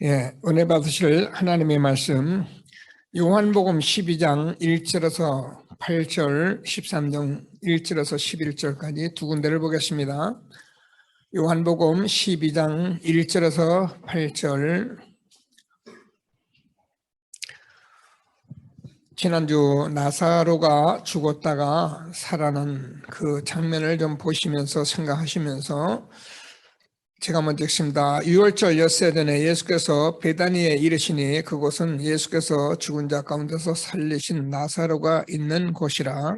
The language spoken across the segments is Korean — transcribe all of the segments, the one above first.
은혜 받으실 하나님의 말씀 요한복음 12장 1절에서 8절, 13장 1절에서 11절까지 두 군데를 보겠습니다. 요한복음 12장 1절에서 8절. 지난주 나사로가 죽었다가 살아난 그 장면을 좀 보시면서 생각하시면서 제가 먼저 읽습니다. 유월절 엿새 전에 예수께서 베다니에 이르시니 그곳은 예수께서 죽은 자 가운데서 살리신 나사로가 있는 곳이라.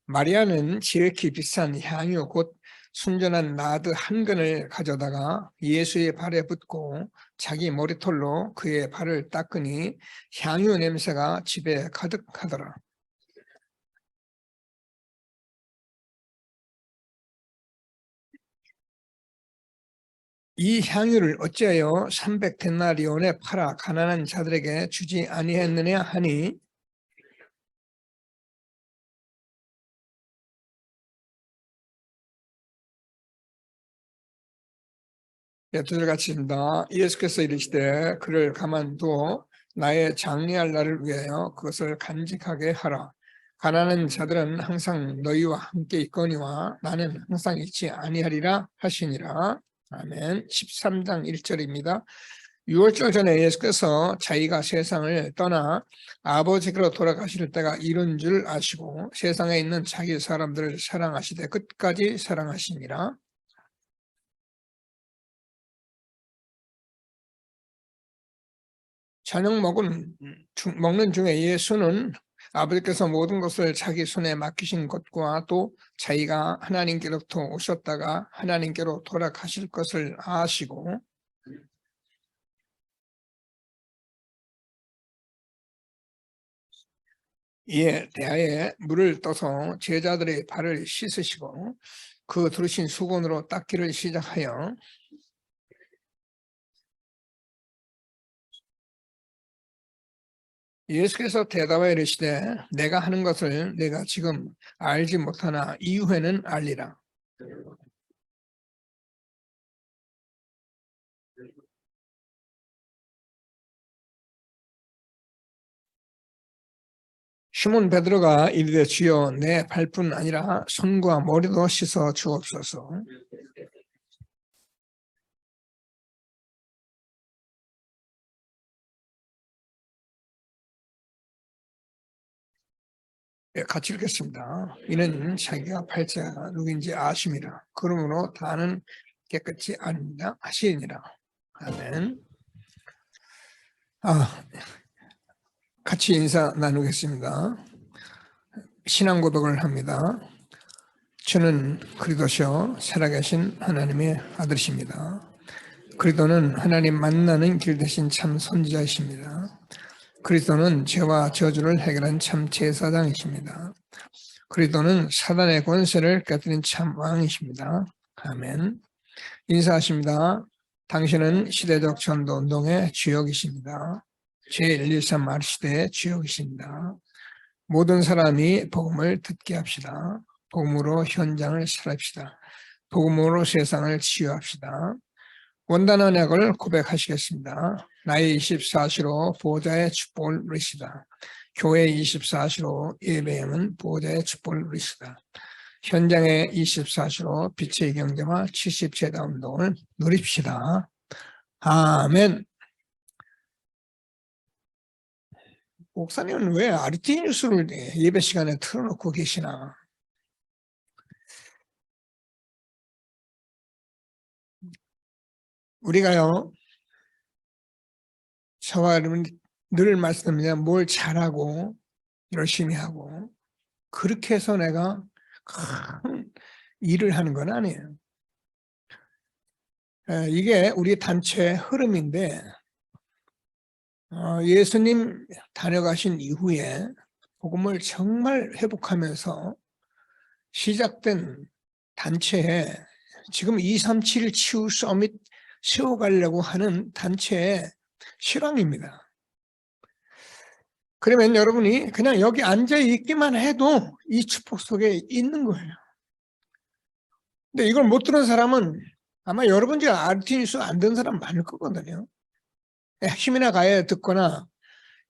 마리아는 지극히 비싼 향유 곧 순전한 나드 한 근을 가져다가 예수의 발에 붓고 자기 머리털로 그의 발을 닦으니 향유 냄새가 집에 가득하더라. 이 향유를 어찌하여 300데나리온에 팔아 가난한 자들에게 주지 아니했느냐 하니, 두절 같이 입니다. 예수께서 이르시되 그를 가만두어 나의 장례할 날을 위하여 그것을 간직하게 하라. 가난한 자들은 항상 너희와 함께 있거니와 나는 항상 있지 아니하리라 하시니라. 아멘. 13장 1절입니다. 6월절 전에 예수께서 자기가 세상을 떠나 아버지께로 돌아가실 때가 이른 줄 아시고 세상에 있는 자기 사람들을 사랑하시되 끝까지 사랑하시니라. 저녁 먹는 중에 예수는 아버지께서 모든 것을 자기 손에 맡기신 것과 또 자기가 하나님께로부터 오셨다가 하나님께로 돌아가실 것을 아시고 이에 대하여 물을 떠서 제자들의 발을 씻으시고 그 들으신 수건으로 닦기를 시작하여 예수께서 대답하여 이르시되 내가 하는 것을 내가 지금 알지 못하나 이후에는 알리라. 시몬 베드로가 이르되 주여 내 발뿐 아니라 손과 머리도 씻어 주옵소서. 같이 읽겠습니다. 이는 자기가 팔자가 누구인지 아심이라. 그러므로 다는 깨끗이 아닙니다 하시니라. 아멘. 같이 인사 나누겠습니다. 신앙 고백을 합니다. 저는 그리스도시요 살아계신 하나님의 아들이십니다. 그리스도는 하나님 만나는 길 대신 참 선지자이십니다. 그리스도는 죄와 저주를 해결한 참 제사장이십니다. 그리스도는 사단의 권세를 깨뜨린 참 왕이십니다. 아멘. 인사하십니다. 당신은 시대적 전도운동의 주역이십니다. 제113 R시대의 주역이십니다. 모든 사람이 복음을 듣게 합시다. 복음으로 현장을 살합시다. 복음으로 세상을 치유합시다. 원단 언약을 고백하시겠습니다. 나의 24시로 보호자의 축복을 누리시다. 교회 24시로 예배행은 보호자의 축복을 누리시다. 현장의 24시로 빛의 경제와 70제다 운동을 누립시다. 아멘. 목사님은 왜 RT 뉴스를 예배 시간에 틀어놓고 계시나? 우리가요, 저와 여러분 늘 말씀드립니다. 뭘 잘하고 열심히 하고 그렇게 해서 내가 큰 일을 하는 건 아니에요. 이게 우리 단체의 흐름인데 예수님 다녀가신 이후에 복음을 정말 회복하면서 시작된 단체에 지금 237 치유 서밋 세워가려고 하는 단체의 실황입니다. 그러면 여러분이 그냥 여기 앉아 있기만 해도 이 축복 속에 있는 거예요. 근데 이걸 못 들은 사람은 아마 여러분 중에 RT뉴스 안 듣는 사람 많을 거거든요. 핵심이나 가야 듣거나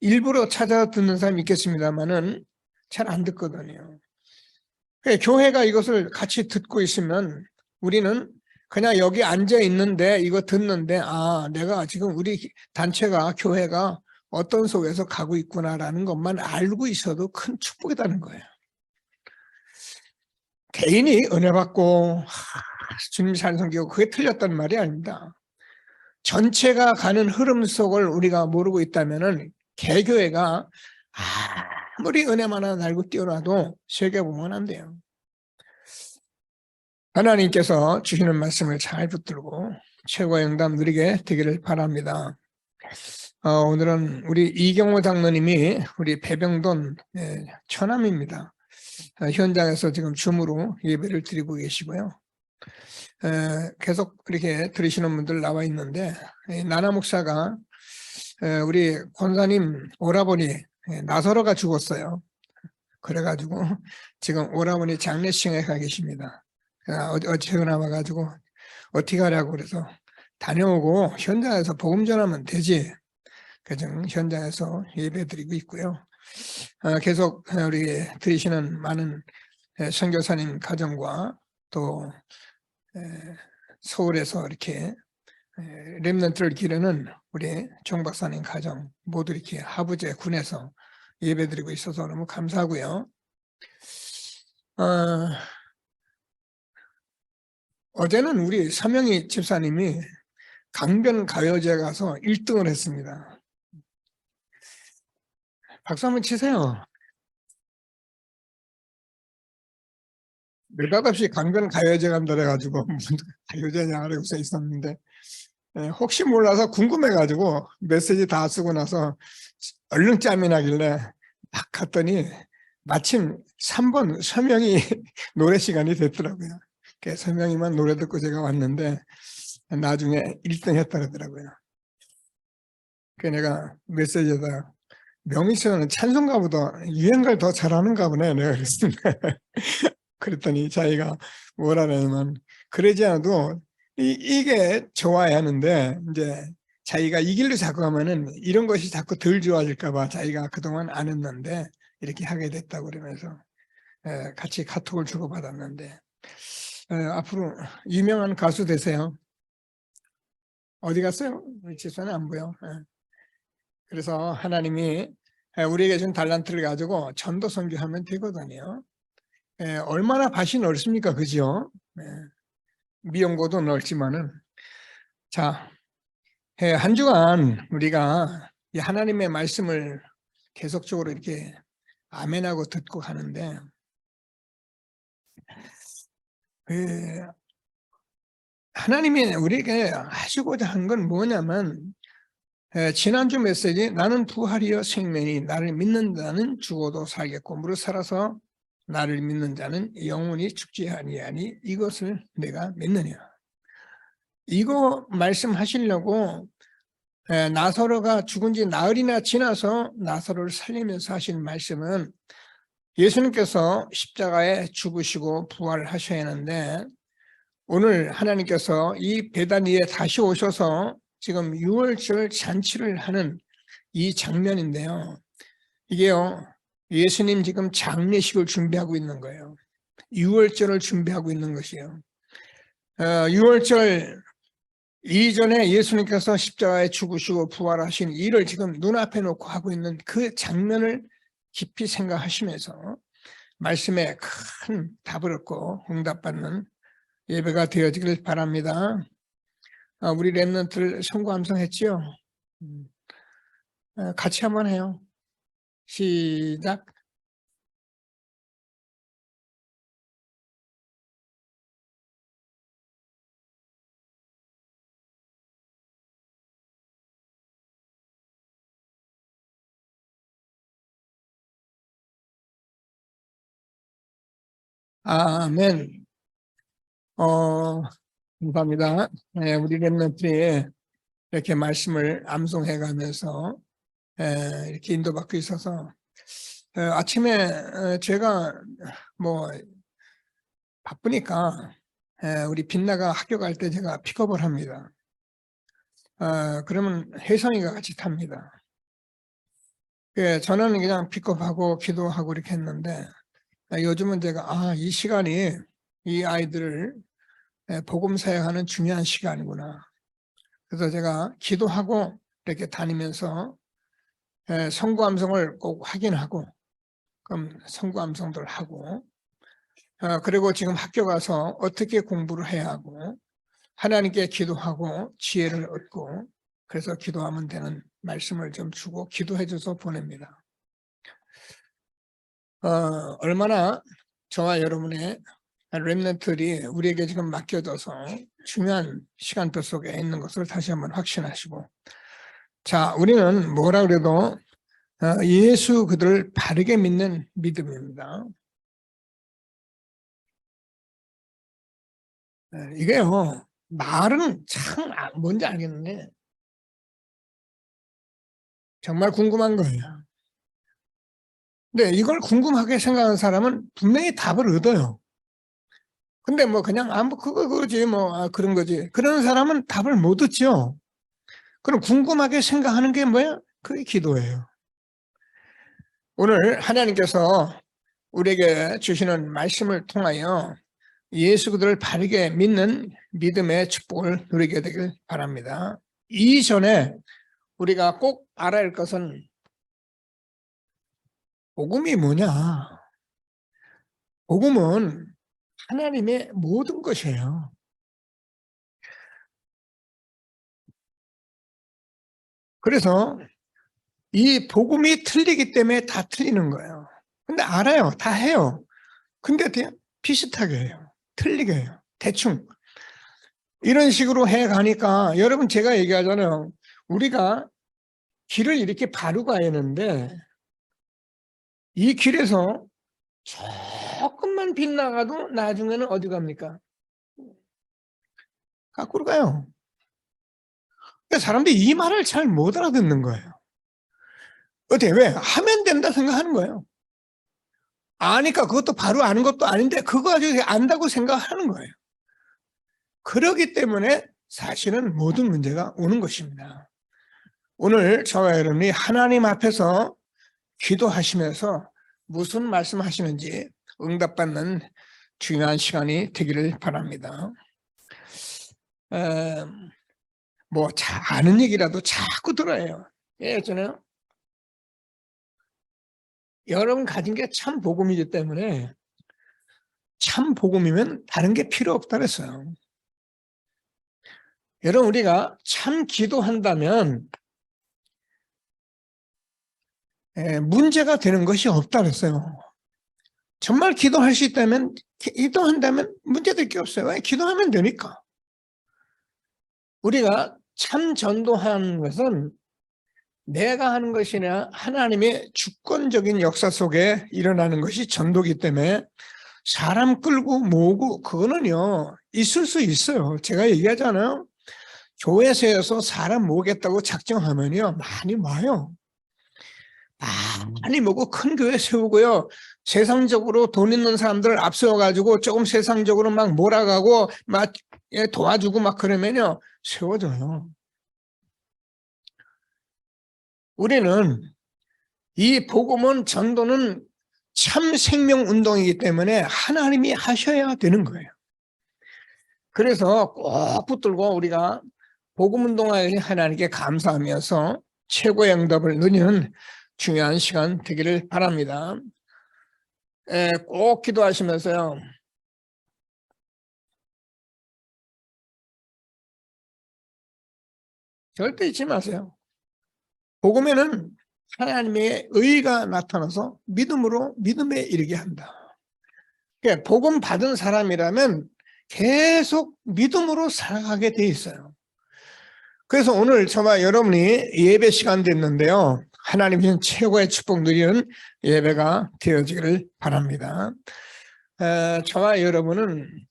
일부러 찾아 듣는 사람이 있겠습니다만은 잘 안 듣거든요. 교회가 이것을 같이 듣고 있으면 우리는 그냥 여기 앉아 있는데 이거 듣는데 내가 지금 우리 단체가 교회가 어떤 속에서 가고 있구나라는 것만 알고 있어도 큰 축복이라는 거예요. 개인이 은혜 받고 주님 잘 섬기고 그게 틀렸단 말이 아닙니다. 전체가 가는 흐름 속을 우리가 모르고 있다면은 개교회가 아무리 은혜만 알고 뛰어나도 세계보면 안 돼요. 하나님께서 주시는 말씀을 잘 붙들고 최고의 응답 누리게 되기를 바랍니다. 오늘은 우리 이경호 장로님이 우리 배병돈 처남입니다. 현장에서 지금 줌으로 예배를 드리고 계시고요. 계속 이렇게 들으시는 분들 나와 있는데 나나 목사가 우리 권사님 오라버니 나서로가 죽었어요. 그래가지고 지금 오라버니 장례식에 가 계십니다. 어제 나와가지고 어떻게 하려고 그래서 다녀오고 현장에서 복음 전하면 되지. 그래서 현장에서 예배 드리고 있고요. 계속 우리 들으시는 많은 선교사님 가정과 또 서울에서 이렇게 렘넌트를 기르는 우리 정 박사님 가정 모두 이렇게 하부제 군에서 예배드리고 있어서 너무 감사하고요. 어제는 우리 서명희 집사님이 강변가요제 가서 1등을 했습니다. 박수 한번 치세요. 느닷없이 강변가요제 간다 해가지고 무슨 가요제냐 라고 써 있었는데 혹시 몰라서 궁금해가지고 메시지 다 쓰고 나서 얼른 짬이 나길래 막 갔더니 마침 3번 서명이 노래 시간이 됐더라고요. 서명이만 노래 듣고 제가 왔는데 나중에 1등 했다 그러더라고요. 그래서 내가 메시지에다 명희씨는 찬송가보다 유행가를 더 잘하는가 보네 내가 그랬습니다. 그랬더니 자기가 뭐라냐면 그러지 않아도 이게 좋아야 하는데 이제 자기가 이 길로 자꾸 하면은 이런 것이 자꾸 덜 좋아질까 봐 자기가 그동안 안 했는데 이렇게 하게 됐다고 그러면서 같이 카톡을 주고받았는데 앞으로 유명한 가수 되세요. 어디 갔어요? 집사는 안 보여. 그래서 하나님이 우리에게 준 달란트를 가지고 전도 선교하면 되거든요. 얼마나 밭이 넓습니까? 그죠? 미용고도 넓지만은. 자, 한 주간 우리가 이 하나님의 말씀을 계속적으로 이렇게 아멘하고 듣고 가는데, 하나님이 우리에게 하시고자 한 건 뭐냐면, 지난주 메시지 나는 부활이여 생명이 나를 믿는 자는 죽어도 살겠고 무릇 살아서 나를 믿는 자는 영원히 죽지 아니하니 이것을 내가 믿느냐. 이거 말씀하시려고 나사로가 죽은 지 나흘이나 지나서 나사로를 살리면서 하신 말씀은 예수님께서 십자가에 죽으시고 부활하셔야 하는데 오늘 하나님께서 이 베다니에 다시 오셔서 지금 유월절 잔치를 하는 이 장면인데요. 이게요, 예수님 지금 장례식을 준비하고 있는 거예요. 유월절을 준비하고 있는 것이에요. 유월절 이전에 예수님께서 십자가에 죽으시고 부활하신 일을 지금 눈앞에 놓고 하고 있는 그 장면을 깊이 생각하시면서 말씀에 큰 답을 얻고 응답받는 예배가 되어지길 바랍니다. 우리 렘넌트를 선고 암송했지요? 같이 한번 해요. 시작. 아멘. 감사합니다. 우리 렘넌트에 이렇게 말씀을 암송해 가면서 이렇게 인도받고 있어서 아침에 제가 뭐 바쁘니까 우리 빛나가 학교 갈 때 제가 픽업을 합니다. 그러면 혜성이가 같이 탑니다. 저는 그냥 픽업하고 기도하고 이렇게 했는데 요즘은 제가 이 시간이 이 아이들을 복음 사역하는 중요한 시간이구나. 그래서 제가 기도하고 이렇게 다니면서 성구 암송을 꼭 확인하고 그럼 성구 암송들 하고 그리고 지금 학교 가서 어떻게 공부를 해야 하고 하나님께 기도하고 지혜를 얻고 그래서 기도하면 되는 말씀을 좀 주고 기도해 줘서 보냅니다. 얼마나 저와 여러분의 렘넌트들이 우리에게 지금 맡겨져서 중요한 시간표 속에 있는 것을 다시 한번 확신하시고 자, 우리는 뭐라 그래도 예수 그들을 바르게 믿는 믿음입니다. 이게요, 말은 참 뭔지 알겠는데 정말 궁금한 거예요. 근데 이걸 궁금하게 생각하는 사람은 분명히 답을 얻어요. 근데 뭐 그냥 뭐 그거지 뭐 그런 거지. 그런 사람은 답을 못 얻죠. 그럼 궁금하게 생각하는 게 뭐야? 그게 기도예요. 오늘 하나님께서 우리에게 주시는 말씀을 통하여 예수 그들을 바르게 믿는 믿음의 축복을 누리게 되길 바랍니다. 이전에 우리가 꼭 알아야 할 것은 복음이 뭐냐? 복음은 하나님의 모든 것이에요. 그래서 이 복음이 틀리기 때문에 다 틀리는 거예요. 근데 알아요. 다 해요. 근데 비슷하게 해요. 틀리게 해요. 대충. 이런 식으로 해 가니까 여러분 제가 얘기하잖아요. 우리가 길을 이렇게 바로 가야 하는데 이 길에서 조금만 빗나가도 나중에는 어디 갑니까? 거꾸로 가요. 그러니까 사람들이 이 말을 잘 못 알아듣는 거예요. 어떻게 왜? 하면 된다 생각하는 거예요. 아니까 그것도 바로 아는 것도 아닌데 그거 가지고 안다고 생각하는 거예요. 그렇기 때문에 사실은 모든 문제가 오는 것입니다. 오늘 저와 여러분이 하나님 앞에서 기도하시면서 무슨 말씀하시는지 응답받는 중요한 시간이 되기를 바랍니다. 뭐 아는 얘기라도 자꾸 들어요. 저는 여러분 가진 게 참 복음이기 때문에 참 복음이면 다른 게 필요 없다 그랬어요. 여러분 우리가 참 기도한다면 문제가 되는 것이 없다 그랬어요. 정말 기도할 수 있다면 기도한다면 문제될 게 없어요. 왜? 기도하면 되니까. 우리가 참 전도하는 것은 내가 하는 것이 아니라 하나님의 주권적인 역사 속에 일어나는 것이 전도기 때문에 사람 끌고 모으고 그거는요 있을 수 있어요. 제가 얘기하잖아요. 교회에서 사람 모으겠다고 작정하면요 많이 와요. 많이 모고 큰 교회 세우고요. 세상적으로 돈 있는 사람들을 앞세워가지고 조금 세상적으로 막 몰아가고 막 도와주고 막 그러면요 세워져요. 우리는 이 복음은 전도는 참 생명운동이기 때문에 하나님이 하셔야 되는 거예요. 그래서 꼭 붙들고 우리가 복음운동을 하나님께 감사하면서 최고의 응답을 누리는 중요한 시간 되기를 바랍니다. 꼭 기도하시면서요. 절대 잊지 마세요. 복음에는 하나님의 의가 나타나서 믿음으로 믿음에 이르게 한다. 그러니까 복음 받은 사람이라면 계속 믿음으로 살아가게 돼 있어요. 그래서 오늘 저와 여러분이 예배 시간 됐는데요. 하나님 주신 최고의 축복 누리는 예배가 되어지기를 바랍니다. 저와 여러분은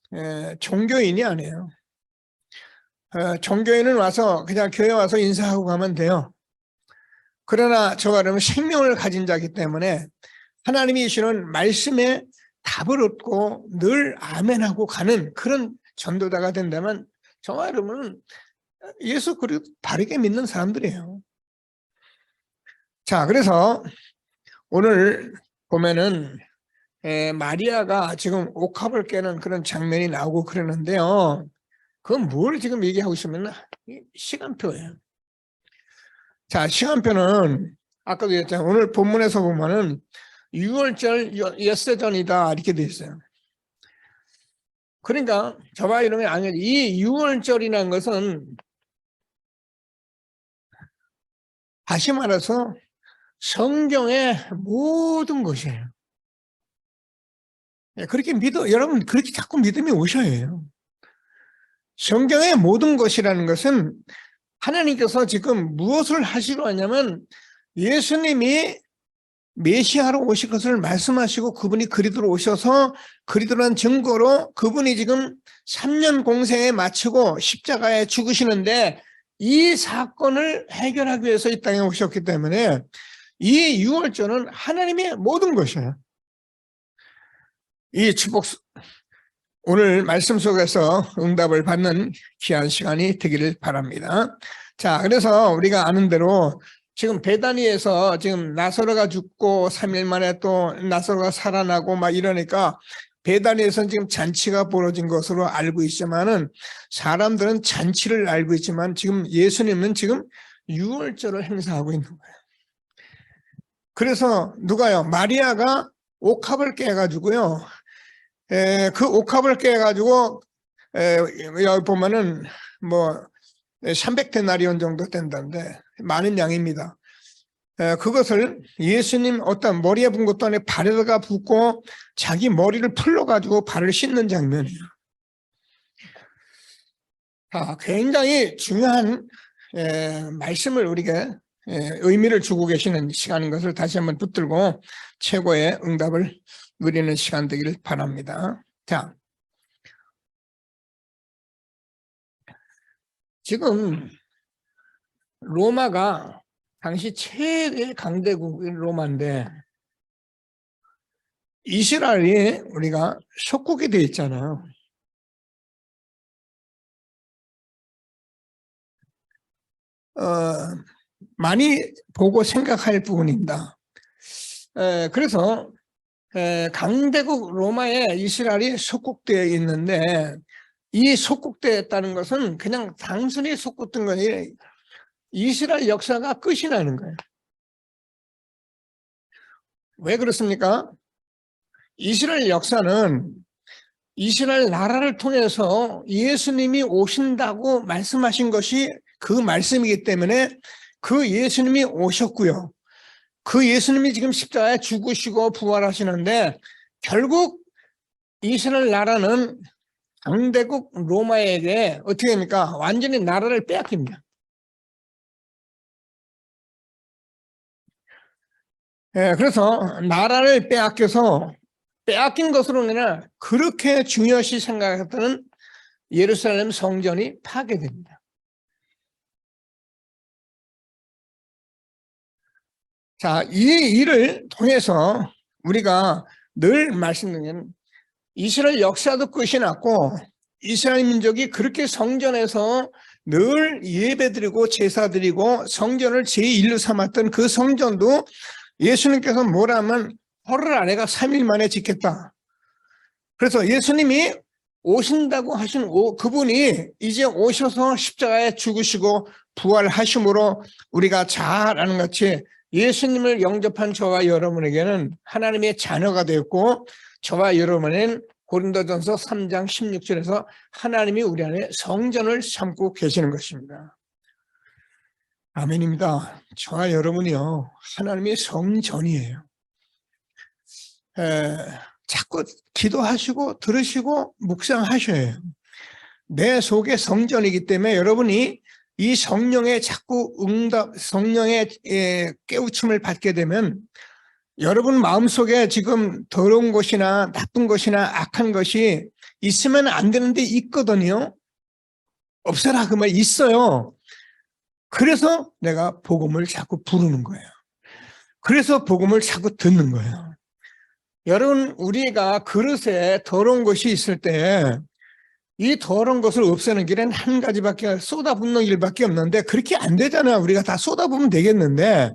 종교인이 아니에요. 종교인은 와서 그냥 교회 와서 인사하고 가면 돼요. 그러나 저와 여러분 생명을 가진 자이기 때문에 하나님이 주시는 말씀에 답을 얻고 늘 아멘하고 가는 그런 전도자가 된다면 저와 여러분은 예수 그리스도 바르게 믿는 사람들이에요. 자, 그래서 오늘 보면은 마리아가 지금 옥합을 깨는 그런 장면이 나오고 그러는데요. 그건 뭘 지금 얘기하고 있으면 시간표예요. 자, 시간표는 아까도 얘기했잖아요. 오늘 본문에서 보면은 6월절 엿새전이다 이렇게 돼 있어요. 그러니까 저와 이름이 아니에요. 이 6월절이라는 것은 다시 말해서 성경의 모든 것이에요. 그렇게 여러분 그렇게 자꾸 믿음이 오셔야 해요. 성경의 모든 것이라는 것은 하나님께서 지금 무엇을 하시려 하냐면 예수님이 메시아로 오실 것을 말씀하시고 그분이 그리스도로 오셔서 그리스도란 증거로 그분이 지금 3년 공생에 마치고 십자가에 죽으시는데 이 사건을 해결하기 위해서 이 땅에 오셨기 때문에 이 유월절은 하나님의 모든 것이에요. 이 축복 오늘 말씀 속에서 응답을 받는 귀한 시간이 되기를 바랍니다. 자, 그래서 우리가 아는 대로 지금 베다니에서 지금 나사로가 죽고 3일 만에 또 나사로가 살아나고 막 이러니까 베다니에서는 지금 잔치가 벌어진 것으로 알고 있지만은 사람들은 잔치를 알고 있지만 지금 예수님은 지금 유월절을 행사하고 있는 거예요. 그래서 누가요? 마리아가 옥합을 깨가지고요. 그 옥합을 깨가지고 여기 보면은 뭐 300데나리온 정도 된다는데 많은 양입니다. 그것을 예수님 어떤 머리에 붓은 것도 아니고 발에다가 붓고 자기 머리를 풀러가지고 발을 씻는 장면이에요. 굉장히 중요한 말씀을 우리에게 의미를 주고 계시는 시간인 것을 다시 한번 붙들고 최고의 응답을 누리는 시간 되기를 바랍니다. 자, 지금 로마가 당시 최대 강대국인 로마인데 이스라엘이 우리가 속국이 되어 있잖아요. 많이 보고 생각할 부분입니다. 그래서 강대국 로마에 이스라엘이 속국되어 있는데 이 속국되어 있다는 것은 그냥 단순히 속국된 것이 이스라엘 역사가 끝이 나는 거예요. 왜 그렇습니까? 이스라엘 역사는 이스라엘 나라를 통해서 예수님이 오신다고 말씀하신 것이 그 말씀이기 때문에 그 예수님이 오셨고요. 그 예수님이 지금 십자가에 죽으시고 부활하시는데 결국 이스라엘 나라는 강대국 로마에게 어떻게 됩니까? 완전히 나라를 빼앗깁니다. 그래서 나라를 빼앗긴 것으로 인해 그렇게 중요시 생각했던 예루살렘 성전이 파괴됩니다. 자, 이 일을 통해서 우리가 늘 말씀드리는 이스라엘 역사도 끝이 났고 이스라엘 민족이 그렇게 성전에서 늘 예배드리고 제사드리고 성전을 제1로 삼았던 그 성전도 예수님께서 뭐라면 허를 아래가 3일 만에 짓겠다. 그래서 예수님이 오신다고 하신 그분이 이제 오셔서 십자가에 죽으시고 부활하심으로 우리가 잘 아는 같이 예수님을 영접한 저와 여러분에게는 하나님의 자녀가 되었고 저와 여러분은 고린도전서 3장 16절에서 하나님이 우리 안에 성전을 삼고 계시는 것입니다. 아멘입니다. 저와 여러분이요 하나님의 성전이에요. 자꾸 기도하시고 들으시고 묵상하셔야 해요. 내 속에 성전이기 때문에 여러분이 이 성령의 자꾸 성령의 깨우침을 받게 되면 여러분 마음속에 지금 더러운 것이나 나쁜 것이나 악한 것이 있으면 안 되는데 있거든요. 없어라 그 말 있어요. 그래서 내가 복음을 자꾸 부르는 거예요. 그래서 복음을 자꾸 듣는 거예요. 여러분, 우리가 그릇에 더러운 것이 있을 때 이 더러운 것을 없애는 길은 한 가지밖에, 쏟아붓는 길밖에 없는데 그렇게 안 되잖아요. 우리가 다 쏟아부으면 되겠는데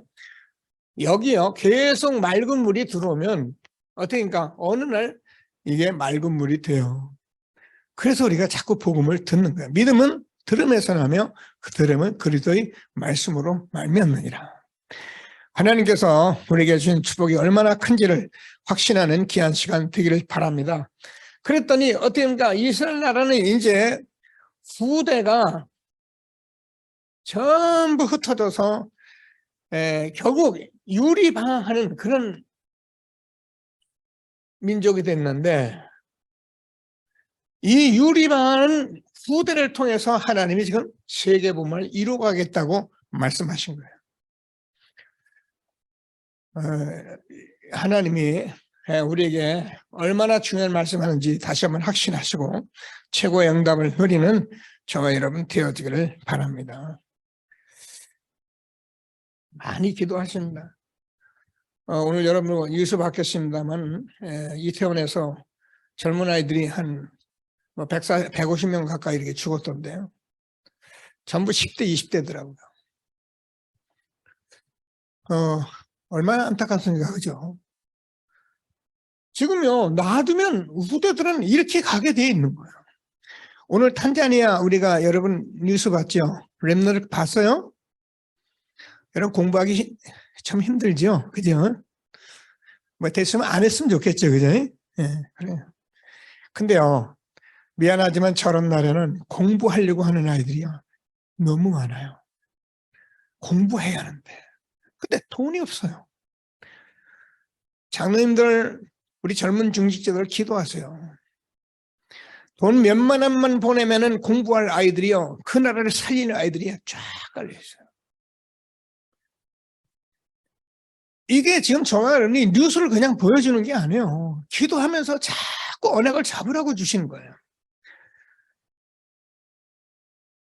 여기요, 계속 맑은 물이 들어오면 어떻게니까 어느 날 이게 맑은 물이 돼요. 그래서 우리가 자꾸 복음을 듣는 거예요. 믿음은 들음에서 나며 그 들음은 그리스도의 말씀으로 말미암느니라. 하나님께서 우리에게 주신 축복이 얼마나 큰지를 확신하는 귀한 시간 되기를 바랍니다. 그랬더니 어떻게입니까? 이스라엘 나라는 이제 후대가 전부 흩어져서 결국 유리방황하는 그런 민족이 됐는데, 이 유리방황은 후대를 통해서 하나님이 지금 세계복음을 이루어가겠다고 말씀하신 거예요. 하나님이 우리에게 얼마나 중요한 말씀하는지 다시 한번 확신하시고 최고의 응답을 누리는 저와 여러분 되어지기를 바랍니다. 많이 기도하십니다. 오늘 여러분 뉴스 받겠습니다만 이태원에서 젊은 아이들이 한 150명 가까이 이렇게 죽었던데요. 전부 10대, 20대더라고요. 얼마나 안타깝습니까? 그죠? 지금요, 놔두면 후대들은 이렇게 가게 돼 있는 거예요. 오늘 탄자니아 우리가 여러분 뉴스 봤죠? 랩너를 봤어요? 여러분 공부하기 참 힘들죠? 그죠? 뭐 됐으면 안 했으면 좋겠죠. 그죠? 예, 그래요. 근데요, 미안하지만 저런 날에는 공부하려고 하는 아이들이요, 너무 많아요. 공부해야 하는데. 근데 돈이 없어요. 장로님들, 우리 젊은 중직자들 기도하세요. 돈 몇만 원만 보내면은 공부할 아이들이요, 그 나라를 살리는 아이들이 쫙 깔려있어요. 이게 지금 저와 여러분이 뉴스를 그냥 보여주는 게 아니에요. 기도하면서 자꾸 언약을 잡으라고 주시는 거예요.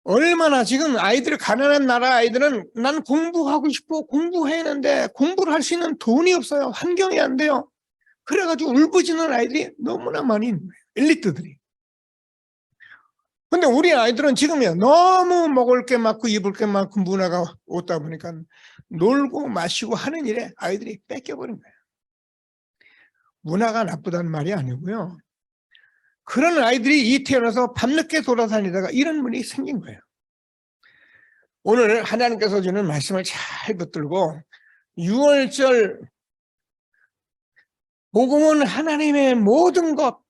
얼마나 지금 아이들, 가난한 나라 아이들은 난 공부하고 싶어, 공부해야 하는데 공부를 할 수 있는 돈이 없어요. 환경이 안 돼요. 그래가지고 울부짖는 아이들이 너무나 많이 있는 거예요. 엘리트들이. 근데 우리 아이들은 지금이야 너무 먹을 게 많고 입을 게 많고 문화가 오다 보니까 놀고 마시고 하는 일에 아이들이 뺏겨버린 거예요. 문화가 나쁘다는 말이 아니고요, 그런 아이들이 이태원에서 밤늦게 돌아다니다가 이런 문이 생긴 거예요. 오늘 하나님께서 주는 말씀을 잘 붙들고 6월절 복음은 하나님의 모든 것,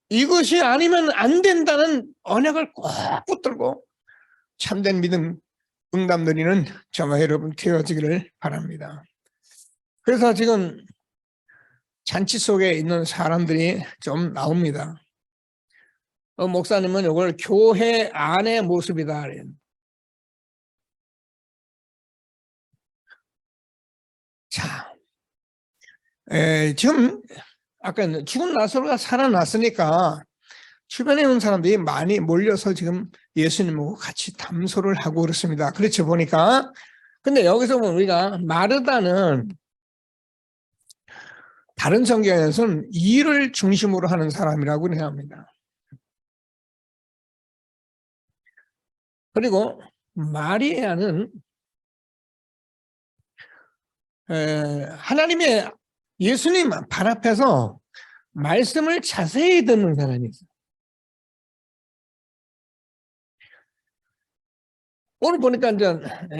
이것이 아니면 안 된다는 언약을 꼭 붙들고 참된 믿음 응답 누리는 저와 여러분 되어지기를 바랍니다. 그래서 지금 잔치 속에 있는 사람들이 좀 나옵니다. 목사님은 이걸 교회 안의 모습이다. 자, 지금 아까 죽은 나사로가 살아났으니까 주변에 있는 사람들이 많이 몰려서 지금 예수님하고 같이 담소를 하고 그렇습니다. 그렇죠, 보니까. 근데 여기서 보면 우리가 마르다는 다른 성경에서는 일을 중심으로 하는 사람이라고 해합니다. 그리고 마리아는 하나님의 예수님 발 앞에서 말씀을 자세히 듣는 사람이 있어요. 오늘 보니까 이제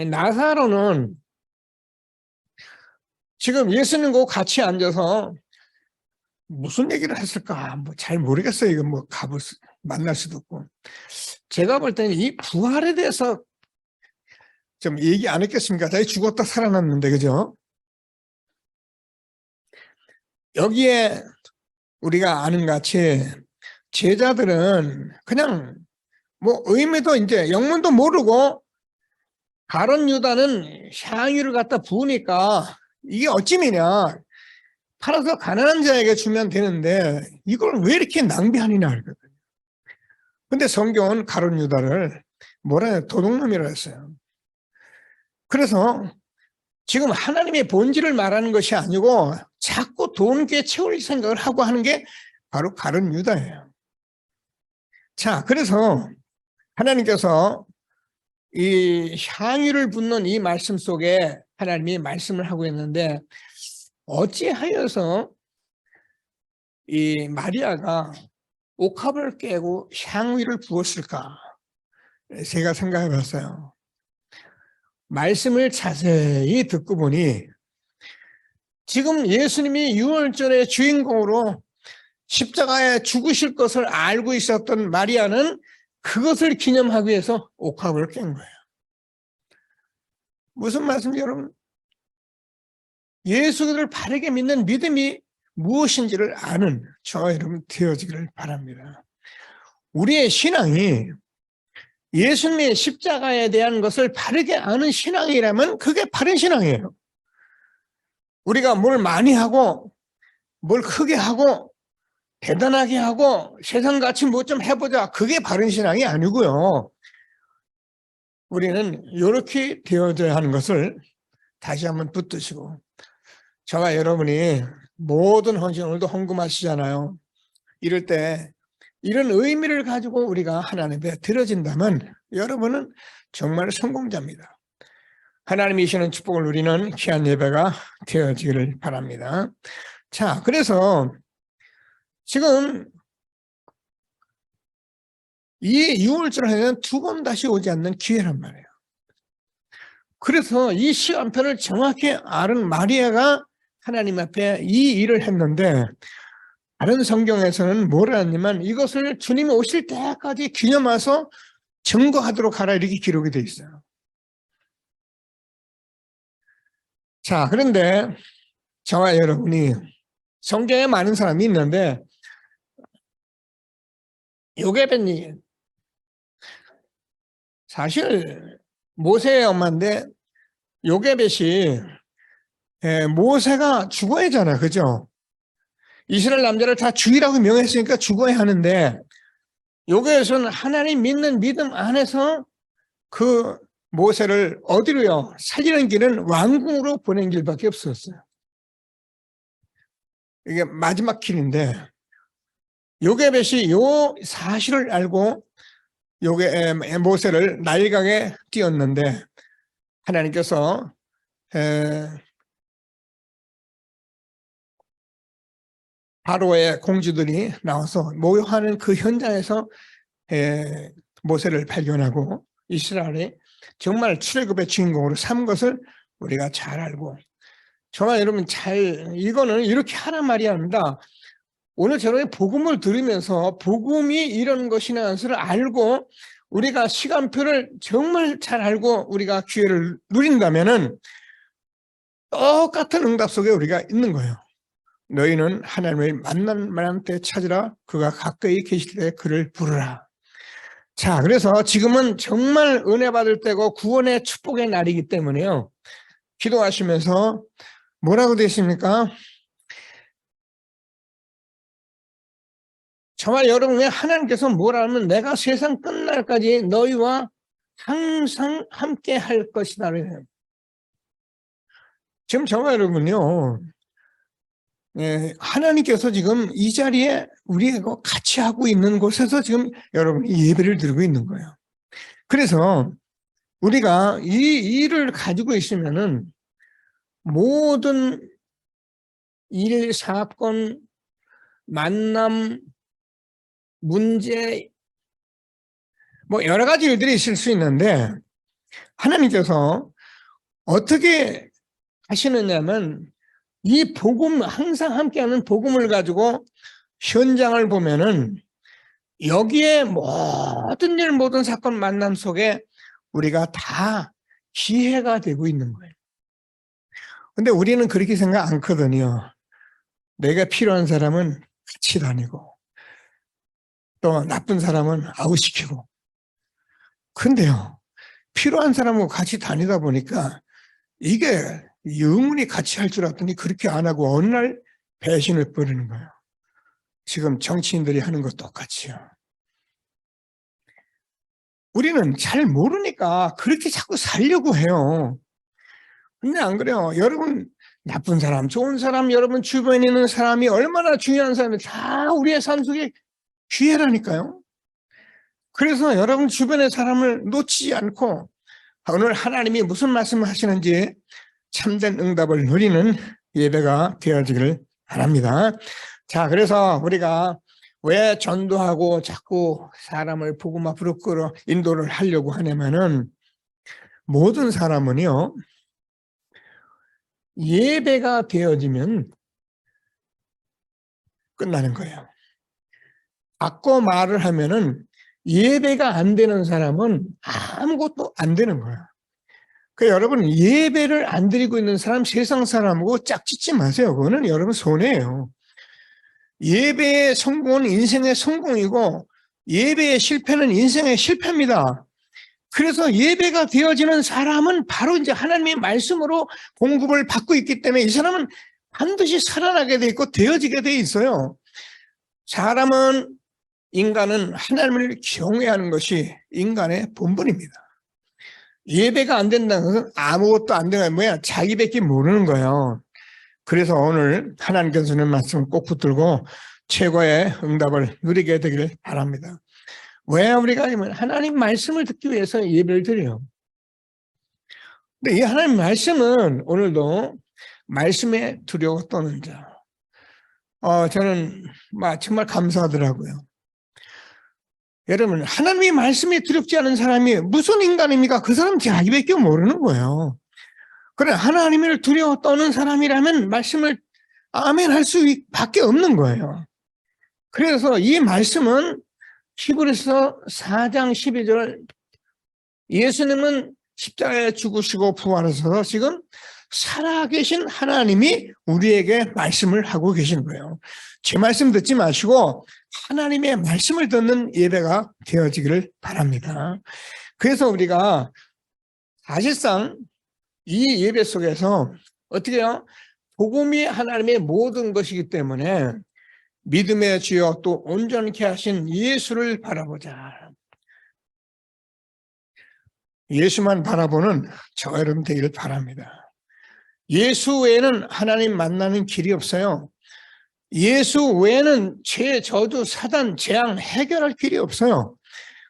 나사로는 지금 예수님과 같이 앉아서 무슨 얘기를 했을까 뭐 잘 모르겠어요. 이거 뭐 만날 수도 없고. 제가 볼 때는 이 부활에 대해서 좀 얘기 안 했겠습니까? 자기 죽었다 살아났는데, 그죠? 여기에 우리가 아는 같이 제자들은 그냥 뭐 의미도 이제 영문도 모르고 가룟 유다는 향유를 갖다 부으니까 이게 어찌미냐, 팔아서 가난한 자에게 주면 되는데 이걸 왜 이렇게 낭비하느냐 하거든요. 근데 성경은 가룟 유다를 뭐라 해요? 도둑놈이라 했어요. 그래서 지금 하나님의 본질을 말하는 것이 아니고 자꾸 돈께 채울 생각을 하고 하는 게 바로 가룟 유다예요. 자, 그래서 하나님께서 이 향유를 붓는 이 말씀 속에 하나님이 말씀을 하고 있는데, 어찌하여서 이 마리아가 옥합을 깨고 향유를 부었을까? 제가 생각해 봤어요. 말씀을 자세히 듣고 보니 지금 예수님이 유월절의 주인공으로 십자가에 죽으실 것을 알고 있었던 마리아는 그것을 기념하기 위해서 옥합을 깬 거예요. 무슨 말씀이죠, 여러분? 예수를 바르게 믿는 믿음이 무엇인지를 아는 저와 여러분 되어지기를 바랍니다. 우리의 신앙이 예수님의 십자가에 대한 것을 바르게 아는 신앙이라면 그게 바른 신앙이에요. 우리가 뭘 많이 하고 뭘 크게 하고 대단하게 하고 세상같이 뭐 좀 해보자, 그게 바른 신앙이 아니고요. 우리는 이렇게 되어져야 하는 것을 다시 한번 붙드시고, 저와 여러분이 모든 헌신, 오늘도 헌금하시잖아요. 이럴 때 이런 의미를 가지고 우리가 하나님 앞에 드려진다면 여러분은 정말 성공자입니다. 하나님이 주시는 축복을 누리는 귀한 예배가 되어지기를 바랍니다. 자, 그래서 지금 이 유월절에는 두 번 다시 오지 않는 기회란 말이에요. 그래서 이 시간표를 정확히 아는 마리아가 하나님 앞에 이 일을 했는데, 다른 성경에서는 뭐라 하냐면 이것을 주님이 오실 때까지 기념해서 증거하도록 하라, 이렇게 기록이 되어 있어요. 자, 그런데 저와 여러분이 성경에 많은 사람이 있는데 요게벳이 사실 모세의 엄마인데, 요게벳이 모세가 죽어야 하잖아요, 그죠? 이스라엘 남자를 다 죽이라고 명했으니까 죽어야 하는데, 요게벳은 하나님 믿는 믿음 안에서 그 모세를 어디로요? 살리는 길은 왕궁으로 보낸 길밖에 없었어요. 이게 마지막 길인데, 요게벳이 요 사실을 알고 모세를 나일강에 띄웠는데, 하나님께서 바로의 공주들이 나와서 모욕하는 그 현장에서 모세를 발견하고 이스라엘이 정말 출애굽의 주인공으로 삼은 것을 우리가 잘 알고, 정말 여러분 이거는 이렇게 하란 말이 아닙니다. 오늘 저녁에 복음을 들으면서 복음이 이런 것이라는 것을 알고 우리가 시간표를 정말 잘 알고 우리가 기회를 누린다면은 똑같은 응답 속에 우리가 있는 거예요. 너희는 하나님을 만난 때 찾으라, 그가 가까이 계실 때 그를 부르라. 자, 그래서 지금은 정말 은혜 받을 때고 구원의 축복의 날이기 때문에요, 기도하시면서 뭐라고 되십니까? 정말 여러분, 하나님께서 뭐라 하면 내가 세상 끝날까지 너희와 항상 함께 할 것이다. 지금 정말 여러분요, 하나님께서 지금 이 자리에 우리하고 같이 하고 있는 곳에서 지금 여러분이 예배를 드리고 있는 거예요. 그래서 우리가 이 일을 가지고 있으면은 모든 일, 사건, 만남, 문제, 뭐 여러 가지 일들이 있을 수 있는데, 하나님께서 어떻게 하시느냐면 이 복음, 항상 함께하는 복음을 가지고 현장을 보면은 여기에 모든 일, 모든 사건, 만남 속에 우리가 다 기회가 되고 있는 거예요. 근데 우리는 그렇게 생각 않거든요. 내가 필요한 사람은 같이 다니고 또 나쁜 사람은 아웃시키고. 근데요, 필요한 사람하고 같이 다니다 보니까 이게 영원히 같이 할 줄 알았더니 그렇게 안 하고 어느 날 배신을 버리는 거예요. 지금 정치인들이 하는 것 똑같이요. 우리는 잘 모르니까 그렇게 자꾸 살려고 해요. 근데 안 그래요. 여러분, 나쁜 사람, 좋은 사람, 여러분 주변에 있는 사람이 얼마나 중요한 사람이 다 우리의 삶 속에 기회라니까요. 그래서 여러분 주변의 사람을 놓치지 않고 오늘 하나님이 무슨 말씀을 하시는지 참된 응답을 누리는 예배가 되어지기를 바랍니다. 자, 그래서 우리가 왜 전도하고 자꾸 사람을 복음 앞으로 끌어 인도를 하려고 하냐면은 모든 사람은요, 예배가 되어지면 끝나는 거예요. 바꿔 말을 하면은 예배가 안 되는 사람은 아무것도 안 되는 거예요. 그 여러분 예배를 안 드리고 있는 사람 세상 사람하고 짝짓지 마세요. 그거는 여러분 손해예요. 예배의 성공은 인생의 성공이고 예배의 실패는 인생의 실패입니다. 그래서 예배가 되어지는 사람은 바로 이제 하나님의 말씀으로 공급을 받고 있기 때문에 이 사람은 반드시 살아나게 돼 있고 되어지게 돼 있어요. 인간은 하나님을 경외하는 것이 인간의 본분입니다. 예배가 안 된다는 것은 아무것도 안 되는 거야. 자기밖에 모르는 거예요. 그래서 오늘 하나님께서 주는 말씀을 꼭 붙들고 최고의 응답을 누리게 되기를 바랍니다. 왜 우리가 하나님 말씀을 듣기 위해서 예배를 드려요. 근데 이 하나님 말씀은 오늘도 말씀에 두려워 떠는 자. 저는 정말 감사하더라고요. 여러분, 하나님의 말씀이 두렵지 않은 사람이 무슨 인간입니까? 그 사람 자기밖에 모르는 거예요. 그래, 하나님을 두려워 떠는 사람이라면 말씀을 아멘 할 수밖에 없는 거예요. 그래서 이 말씀은 히브리서 4장 12절 예수님은 십자가에 죽으시고 부활하셔서 지금 살아계신 하나님이 우리에게 말씀을 하고 계신 거예요. 제 말씀 듣지 마시고 하나님의 말씀을 듣는 예배가 되어지기를 바랍니다. 그래서 우리가 사실상 이 예배 속에서 어떻게 해요? 복음이 하나님의 모든 것이기 때문에 믿음의 주여 또 온전케 하신 예수를 바라보자. 예수만 바라보는 저 여러분 되기를 바랍니다. 예수 외에는 하나님 만나는 길이 없어요. 예수 외에는 죄, 저주, 사단, 재앙 해결할 길이 없어요.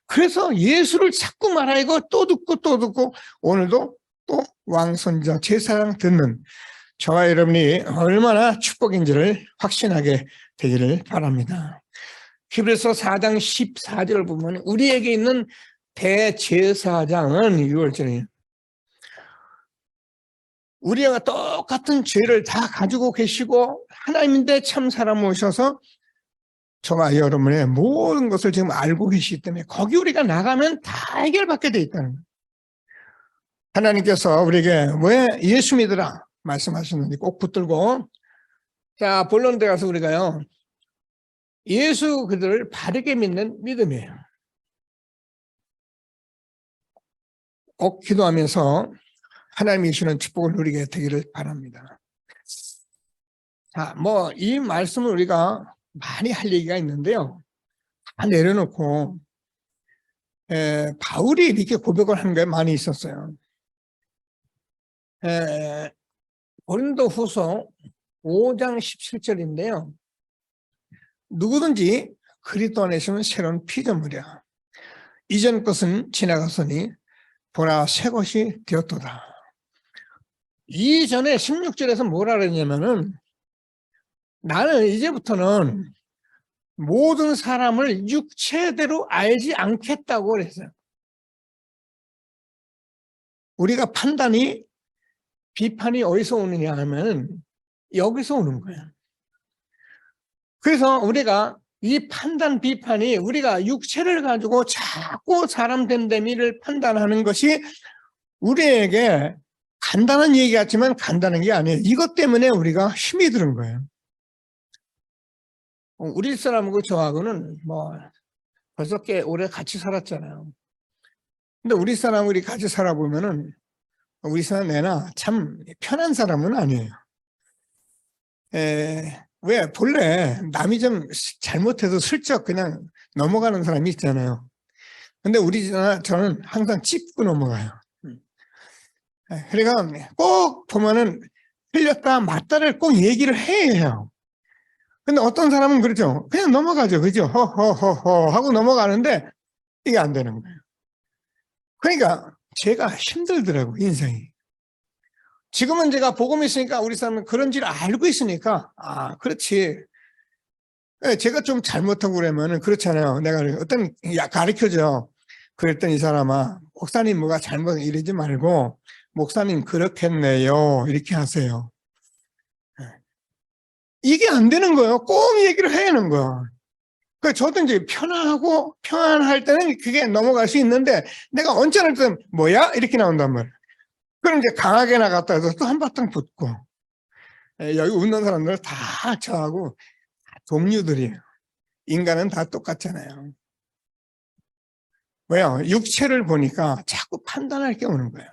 그래서 예수를 자꾸 말하고 또 듣고 오늘도 또 왕선자 제사장 듣는 저와 여러분이 얼마나 축복인지를 확신하게 되기를 바랍니다. 히브리서 4장 14절을 보면 우리에게 있는 대제사장은 6월절이에요. 우리와 똑같은 죄를 다 가지고 계시고 하나님인데 참 사람 오셔서 저와 여러분의 모든 것을 지금 알고 계시기 때문에 거기 우리가 나가면 다 해결받게 돼 있다는 거예요. 하나님께서 우리에게 왜 예수 믿으라 말씀하셨는지 꼭 붙들고 자 본론 들어가서 우리가요 예수 그들을 바르게 믿는 믿음이에요. 꼭 기도하면서 하나님이 주시는 축복을 누리게 되기를 바랍니다. 자, 이 말씀을 우리가 많이 할 얘기가 있는데요. 다 내려놓고 바울이 이렇게 고백을 하는 게 많이 있었어요. 고린도후서 5장 17절인데요. 누구든지 그리스도 안에 있으면 새로운 피조물이야. 이전 것은 지나갔으니 보라 새 것이 되었도다. 이전에 16절에서 뭐라 그랬냐면은 나는 이제부터는 모든 사람을 육체대로 알지 않겠다고 그랬어요. 우리가 비판이 어디서 오느냐 하면 여기서 오는 거예요. 그래서 우리가 이 비판이 우리가 육체를 가지고 자꾸 사람 됨됨이를 판단하는 것이 우리에게 간단한 얘기 같지만 간단한 게 아니에요. 이것 때문에 우리가 힘이 드는 거예요. 우리 사람하고 저하고는 벌써 꽤 오래 같이 살았잖아요. 근데 우리 사람들이 같이 살아보면은 우리 사람 내나 참 편한 사람은 아니에요. 왜 본래 남이 좀 잘못해도 슬쩍 그냥 넘어가는 사람이 있잖아요. 근데 저는 항상 짚고 넘어가요. 그러니까 꼭 보면은 틀렸다 맞다를 꼭 얘기를 해야 해요. 근데 어떤 사람은 그렇죠. 그냥 넘어가죠. 그죠? 허허허허 하고 넘어가는데 이게 안 되는 거예요. 그러니까 제가 힘들더라고요, 인생이. 지금은 제가 복음이 있으니까 우리 사람은 그런 줄 알고 있으니까, 그렇지. 제가 좀 잘못하고 그러면은 그렇잖아요. 내가 어떤 가르쳐줘. 그랬더니 이 사람아, 목사님 뭐가 잘못 이러지 말고, 목사님 그렇겠네요. 이렇게 하세요. 이게 안 되는 거예요. 꼭 얘기를 해야 하는 거예요. 저도 이제 편안할 때는 그게 넘어갈 수 있는데, 내가 언짢을 때는 뭐야? 이렇게 나온단 말이에요. 그럼 이제 강하게 나갔다 해서 또 한바탕 붙고. 여기 웃는 사람들 다 저하고 동료들이에요. 인간은 다 똑같잖아요. 왜요? 육체를 보니까 자꾸 판단할 게 오는 거예요.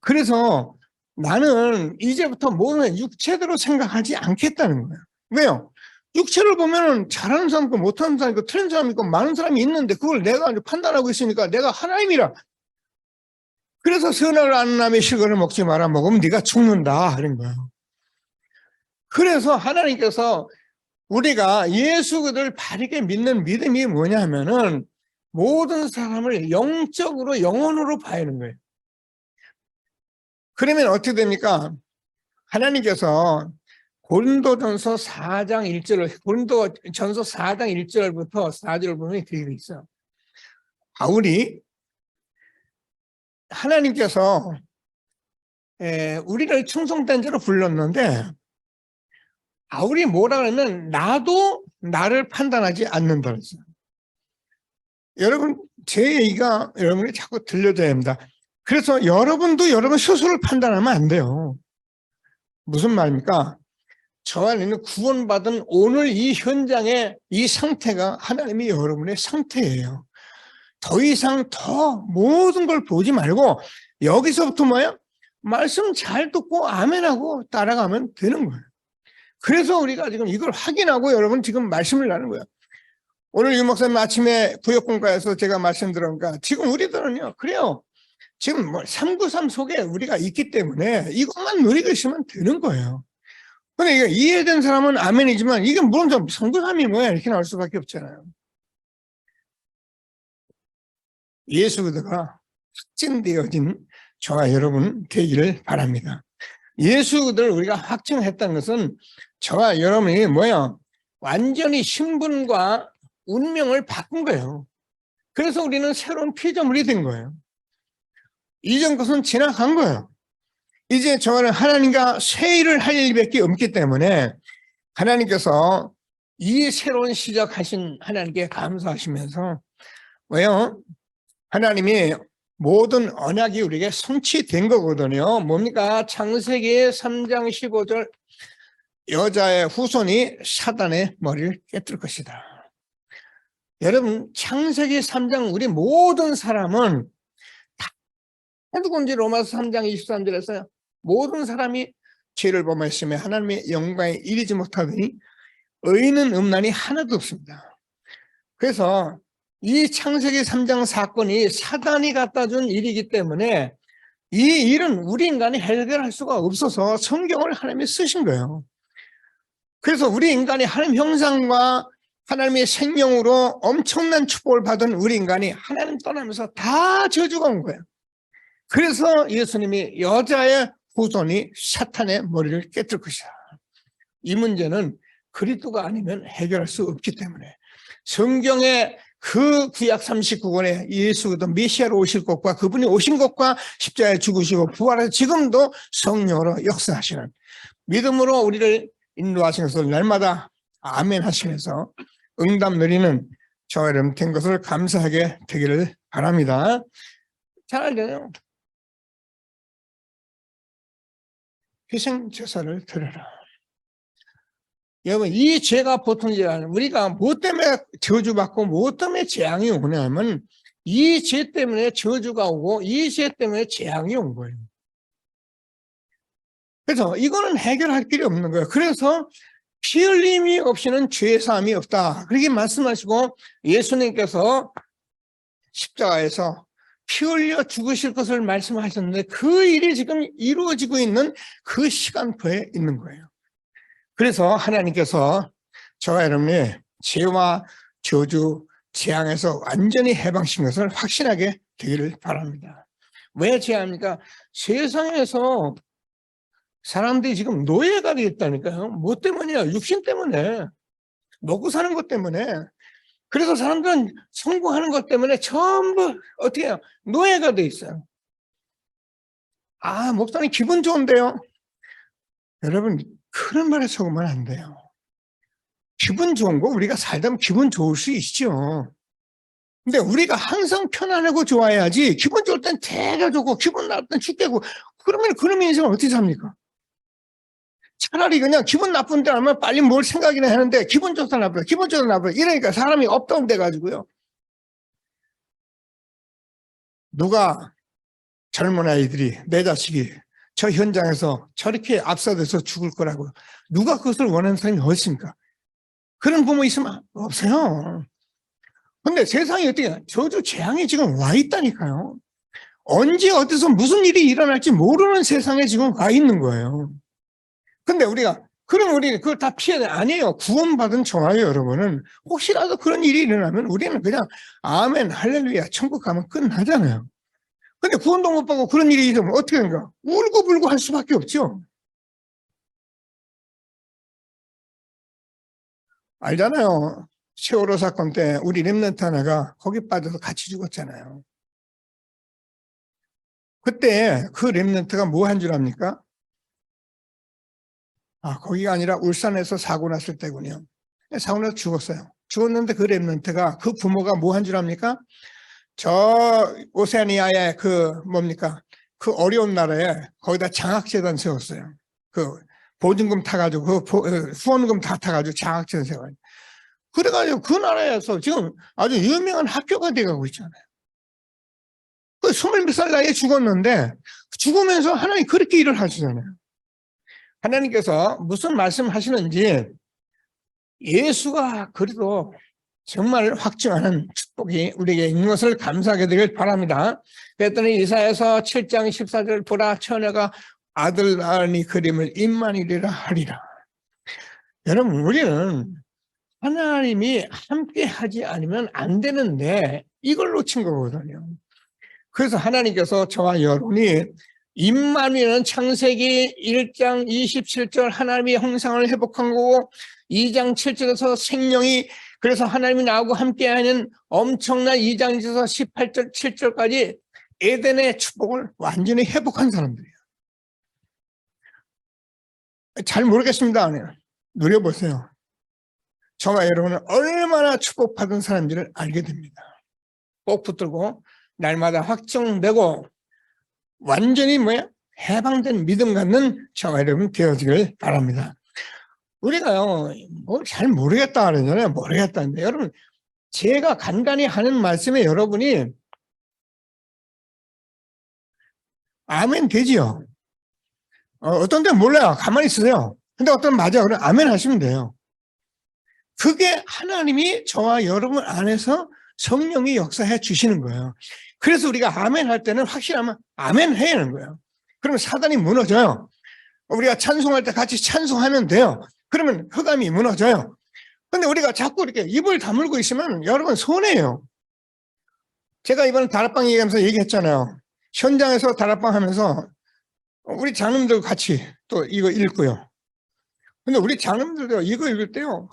그래서 나는 이제부터 모든 육체대로 생각하지 않겠다는 거예요. 왜요? 육체를 보면은 잘하는 사람 있고 못하는 사람 있고 틀린 사람 있고 많은 사람이 있는데 그걸 내가 판단하고 있으니까 내가 하나님이라. 그래서 선을 아는 남의 실과를 먹지 마라. 먹으면 네가 죽는다 하는 거예요. 그래서 하나님께서 우리가 예수 그들을 바르게 믿는 믿음이 뭐냐 하면은 모든 사람을 영적으로 영혼으로 봐야 하는 거예요. 그러면 어떻게 됩니까? 하나님께서 고린도전서 4장 1절을 고린도전서 4장 1절부터 4절을 보면 그게 있어요. 바울이 하나님께서 우리를 충성된 자로 불렀는데 바울이 뭐라 그러면 나도 나를 판단하지 않는다 그랬어요. 여러분 제 얘기가 여러분이 자꾸 들려줘야 합니다. 그래서 여러분도 여러분 스스로를 판단하면 안 돼요. 무슨 말입니까? 저 안에는 구원받은 오늘 이 현장의 이 상태가 하나님이 여러분의 상태예요. 더 이상 더 모든 걸 보지 말고 여기서부터 뭐예요? 말씀 잘 듣고 아멘하고 따라가면 되는 거예요. 그래서 우리가 지금 이걸 확인하고 여러분 지금 말씀을 나누는 거예요. 오늘 유 목사님 아침에 구역공과에서 제가 말씀드렸으니까 지금 우리들은요. 그래요. 지금 393 속에 우리가 있기 때문에 이것만 누리고 있으면 되는 거예요. 근데 이게 이해된 사람은 아멘이지만 이게 물론 좀 393이 뭐야 이렇게 나올 수밖에 없잖아요. 예수 그리스도가 확증되어진 저와 여러분 되기를 바랍니다. 예수 그리스도를 우리가 확증했다는 것은 저와 여러분이 뭐야 완전히 신분과 운명을 바꾼 거예요. 그래서 우리는 새로운 피조물이 된 거예요. 이전 것은 지나간 거예요. 이제 저는 하나님과 새 일을 할 일밖에 없기 때문에 하나님께서 이 새로운 시작하신 하나님께 감사하시면서 왜요? 하나님이 모든 언약이 우리에게 성취된 거거든요. 뭡니까? 창세기 3장 15절 여자의 후손이 사단의 머리를 깨뜨릴 것이다. 여러분 창세기 3장 우리 모든 사람은 다 누군지 로마서 3장 23절에서 모든 사람이 죄를 범했으며 하나님의 영광에 이르지 못하더니 의인은 없나니 하나도 없습니다. 그래서 이 창세기 3장 사건이 사단이 갖다 준 일이기 때문에 이 일은 우리 인간이 해결할 수가 없어서 성경을 하나님이 쓰신 거예요. 그래서 우리 인간이 하나님 형상과 하나님의 생명으로 엄청난 축복을 받은 우리 인간이 하나님 떠나면서 다 저주가 온 거예요. 그래서 예수님이 여자의 후손이 사탄의 머리를 깨뜨릴 것이다. 이 문제는 그리스도가 아니면 해결할 수 없기 때문에 성경의 그 구약 39권에 예수 그리스도 메시아로 오실 것과 그분이 오신 것과 십자가에 죽으시고 부활해서 지금도 성령으로 역사하시는 믿음으로 우리를 인도하시는 것을 날마다 아멘 하시면서 응답 누리는 저와 여러분 된 것을 감사하게 되기를 바랍니다. 잘 알려요. 희생제사를 드려라. 여러분 이 죄가 보통 죄가 아니라 우리가 무엇 때문에 저주받고 무엇 때문에 재앙이 오냐면 이 죄 때문에 저주가 오고 이 죄 때문에 재앙이 온 거예요. 그래서 이거는 해결할 길이 없는 거예요. 그래서 피 흘림이 없이는 죄 사함이 없다. 그렇게 말씀하시고 예수님께서 십자가에서 피 흘려 죽으실 것을 말씀하셨는데 그 일이 지금 이루어지고 있는 그 시간표에 있는 거예요. 그래서 하나님께서 저와 여러분이 죄와 저주, 재앙에서 완전히 해방신 것을 확신하게 되기를 바랍니다. 왜 죄합니까? 세상에서 사람들이 지금 노예가 되었다니까요. 뭐 때문이야? 육신 때문에. 먹고 사는 것 때문에. 그래서 사람들은 성공하는 것 때문에 전부 어떻게 해요? 노예가 돼 있어요. 아, 목사님 기분 좋은데요? 여러분, 그런 말에 속으면 안 돼요. 기분 좋은 거 우리가 살다 보면 기분 좋을 수 있죠. 근데 우리가 항상 편안하고 좋아야지 기분 좋을 땐 되게 좋고 기분 나쁠 땐 죽겠고 그러면 그런 인생을 어떻게 삽니까? 차라리 그냥 기분 나쁜데 하면 빨리 뭘 생각이나 하는데 기분 좋다 나쁘다 기분 좋다 나쁘다 이러니까 사람이 업다운 돼가지고요. 누가 젊은 아이들이 내 자식이 저 현장에서 저렇게 압사돼서 죽을 거라고 누가 그것을 원하는 사람이 어디 있습니까? 그런 부모 있으면 없어요. 근데 세상이 어떻게 저주 재앙이 지금 와 있다니까요. 언제 어디서 무슨 일이 일어날지 모르는 세상에 지금 와 있는 거예요. 근데 우리가 그럼 우리 그걸 다 피해야 돼. 아니에요. 구원받은 저와 여러분은 혹시라도 그런 일이 일어나면 우리는 그냥 아멘 할렐루야 천국 가면 끝나잖아요. 근데 구원도 못 받고 그런 일이 일어나면 어떻게 하는가? 울고불고 할 수밖에 없죠. 알잖아요. 세월호 사건 때 우리 렘넌트 하나가 거기 빠져서 같이 죽었잖아요. 그때 그 렘넌트가 뭐 한 줄 압니까? 아, 거기가 아니라 울산에서 사고 났을 때군요. 사고 나서 죽었어요. 죽었는데 그 렘넌트가 그 부모가 뭐 한 줄 압니까? 저 오세아니아의 그 뭡니까? 그 어려운 나라에 거기다 장학재단 세웠어요. 그 보증금 타가지고 그 후원금 다 타가지고 장학재단 세워요. 그래가지고 그 나라에서 지금 아주 유명한 학교가 돼가고 있잖아요. 그 20살 나이에 죽었는데 죽으면서 하나님 그렇게 일을 하시잖아요. 하나님께서 무슨 말씀하시는지 예수가 그래도 정말 확증하는 축복이 우리에게 있는 것을 감사하게 되길 바랍니다. 그랬더니 이사야서 7장 14절 보라 처녀가 아들 낳으니 그림을 임마누엘이라 하리라. 여러분 우리는 하나님이 함께 하지 않으면 안 되는데 이걸 놓친 거거든요. 그래서 하나님께서 저와 여러분이 임마누엘은 창세기 1장 27절 하나님이 형상을 회복한 거고 2장 7절에서 생명이 그래서 하나님이 나하고 함께하는 엄청난 2장에서 18절 7절까지 에덴의 축복을 완전히 회복한 사람들이에요. 잘 모르겠습니다. 누려보세요. 저와 여러분은 얼마나 축복받은 사람인지를 알게 됩니다. 꼭 붙들고 날마다 확정되고 완전히 해방된 믿음 갖는 저와 여러분 되어지길 바랍니다. 우리가요, 뭐 잘 모르겠다 그러잖아요. 모르겠다는데 여러분 제가 간간히 하는 말씀에 여러분이 아멘 되지요. 어떤 데는 몰라요. 가만히 있으세요. 근데 어떤 맞아. 그럼 아멘 하시면 돼요. 그게 하나님이 저와 여러분 안에서 성령이 역사해 주시는 거예요. 그래서 우리가 아멘 할 때는 확실하면 아멘 해야 하는 거예요. 그러면 사단이 무너져요. 우리가 찬송할 때 같이 찬송하면 돼요. 그러면 흑암이 무너져요. 근데 우리가 자꾸 이렇게 입을 다물고 있으면 여러분 손해예요. 제가 이번에 다락방 얘기하면서 얘기했잖아요. 현장에서 다락방 하면서 우리 장님들 같이 또 이거 읽고요. 근데 우리 장님들도 이거 읽을 때요.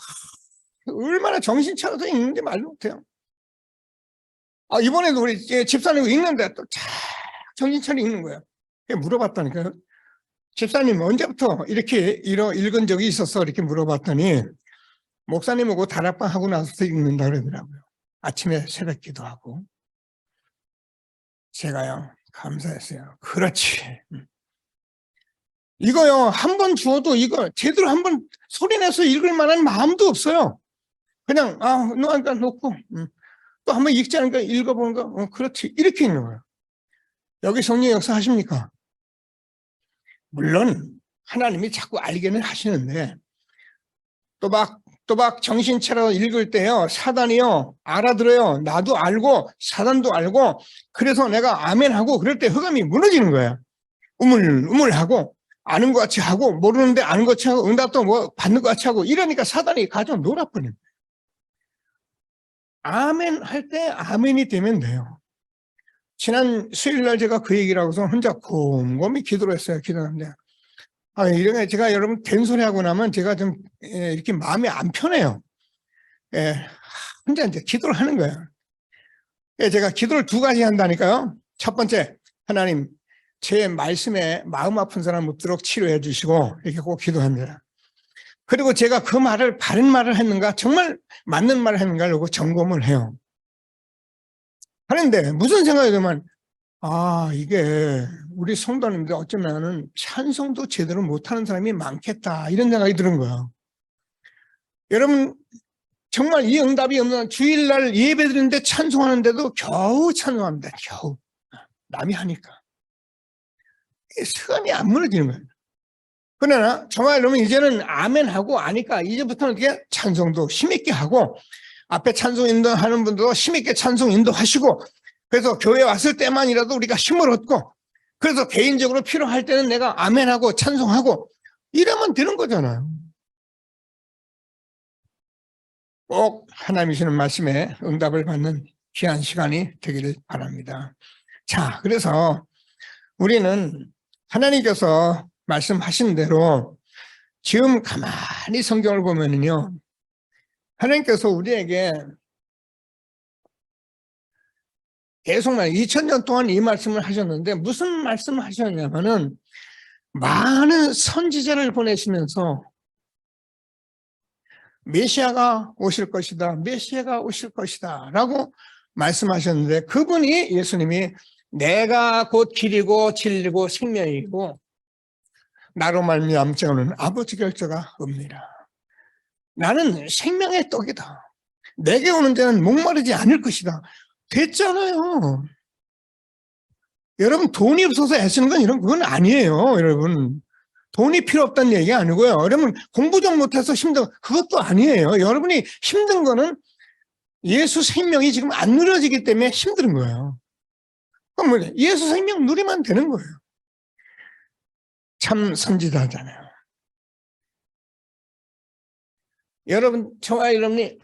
얼마나 정신 차려서 읽는지 말도 못해요. 이번에도 우리 집사님 읽는데 또 정신 차려 읽는 거예요. 물어봤다니까요. 집사님 언제부터 이렇게 읽은 적이 있었어? 이렇게 물어봤더니 목사님하고 다락방 하고 나서 읽는다 그러더라고요. 아침에 새벽 기도하고. 제가요 감사했어요. 그렇지. 이거요 한 번 주어도 이거 제대로 한 번 소리내서 읽을 만한 마음도 없어요. 그냥 너한테 놓고 또 한 번 읽지 않으니까 읽어보는 거 그렇지 이렇게 있는 거예요. 여기 성령 역사 하십니까? 물론 하나님이 자꾸 알게는 하시는데 또 막 또 막 정신 차려 읽을 때요, 사단이요 알아들어요. 나도 알고 사단도 알고. 그래서 내가 아멘하고 그럴 때 흑암이 무너지는 거예요. 우물우물하고 아는 것 같이 하고 모르는데 아는 것 같이 하고 응답도 뭐 받는 것 같이 하고 이러니까 사단이 가져 놀아버려요. 아멘 할 때 아멘이 되면 돼요. 지난 수요일날 제가 그 얘기를 하고서 혼자 곰곰이 기도를 했어요. 기도하는데 이런 제가 여러분 된소리 하고 나면 제가 좀 이렇게 마음이 안 편해요. 혼자 이제 기도를 하는 거예요. 제가 기도를 두 가지 한다니까요. 첫 번째, 하나님 제 말씀에 마음 아픈 사람 없도록 치료해 주시고 이렇게 꼭 기도합니다. 그리고 제가 그 말을 바른 말을 했는가 정말 맞는 말을 했는가를 점검을 해요. 하는데 무슨 생각이 들면 이게 우리 성도님들 어쩌면은 찬송도 제대로 못하는 사람이 많겠다 이런 생각이 드는 거예요. 여러분 정말 이 응답이 없는 주일날 예배 드리는데 찬송하는데도 겨우 찬송합니다. 겨우 남이 하니까 습관이 안 무너지는 거예요. 그러나 정말 여러분 이제는 아멘하고 아니까 이제부터는 어떻게 찬송도 힘있게 하고 앞에 찬송 인도하는 분도 힘있게 찬송 인도하시고 그래서 교회 왔을 때만이라도 우리가 힘을 얻고 그래서 개인적으로 필요할 때는 내가 아멘하고 찬송하고 이러면 되는 거잖아요. 꼭 하나님이 주시는 말씀에 응답을 받는 귀한 시간이 되기를 바랍니다. 자, 그래서 우리는 하나님께서 말씀하신 대로 지금 가만히 성경을 보면은요, 하나님께서 우리에게 계속 2000년 동안 이 말씀을 하셨는데 무슨 말씀을 하셨냐면은 많은 선지자를 보내시면서 메시아가 오실 것이다. 메시아가 오실 것이다. 라고 말씀하셨는데 그분이 예수님이 내가 곧 길이고 진리고 생명이고 나로 말미암지 않는 아버지 결자가 없느니라. 나는 생명의 떡이다. 내게 오는 자는 목마르지 않을 것이다. 됐잖아요. 여러분 돈이 없어서 애쓰는 건 그건 아니에요. 여러분 돈이 필요 없다는 얘기가 아니고요. 여러분 공부 좀 못해서 힘든 그것도 아니에요. 여러분이 힘든 거는 예수 생명이 지금 안 누려지기 때문에 힘든 거예요. 그럼 예수 생명 누리면 되는 거예요. 참 선지자잖아요. 여러분 저와 여러분이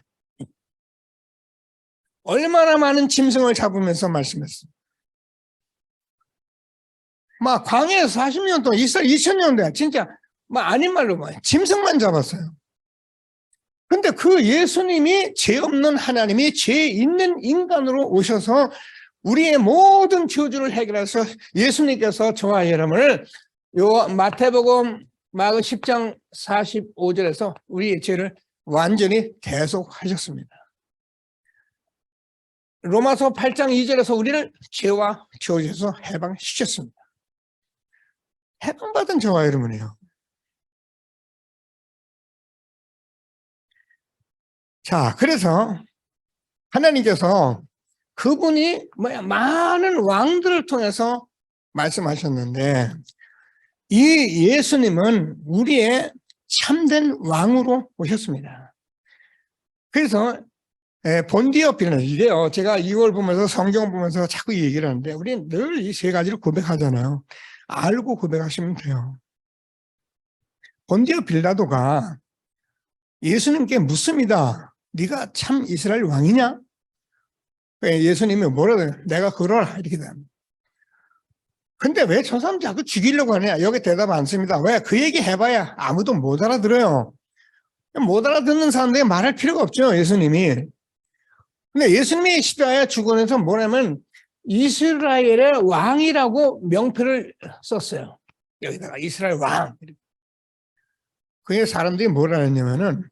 얼마나 많은 짐승을 잡으면서 말씀했습니다. 막 광야에서 40년 동안 이스라엘 2000년 동안 진짜 아닌 말로 짐승만 잡았어요. 근데 그 예수님이 죄 없는 하나님이 죄 있는 인간으로 오셔서 우리의 모든 저주를 해결해서 예수님께서 저와 여러분을 마태복음 10장 45절에서 우리의 죄를 완전히 대속하셨습니다. 로마서 8장 2절에서 우리를 죄와 저주에서 해방시켰습니다. 해방받은 저와 여러분이에요. 자, 그래서 하나님께서 그분이 많은 왕들을 통해서 말씀하셨는데 이 예수님은 우리의 참된 왕으로 오셨습니다. 그래서 본디오 빌라 이래요. 제가 이걸 보면서 성경 보면서 자꾸 얘기를 하는데 우리는 늘 이 세 가지를 고백하잖아요. 알고 고백하시면 돼요. 본디오 빌라도가 예수님께 묻습니다. 네가 참 이스라엘 왕이냐? 예수님이 뭐라고 해요? 내가 그러라 이렇게 됩니다. 근데 왜 저 사람 자꾸 죽이려고 하냐? 여기 대답 안 씁니다. 왜? 그 얘기 해봐야 아무도 못 알아들어요. 못 알아듣는 사람들이 말할 필요가 없죠. 예수님이. 근데 예수님이 십자가에 죽으면서 뭐냐면 이스라엘의 왕이라고 명패를 썼어요. 여기다가 이스라엘 왕. 그게 사람들이 뭐라 했냐면은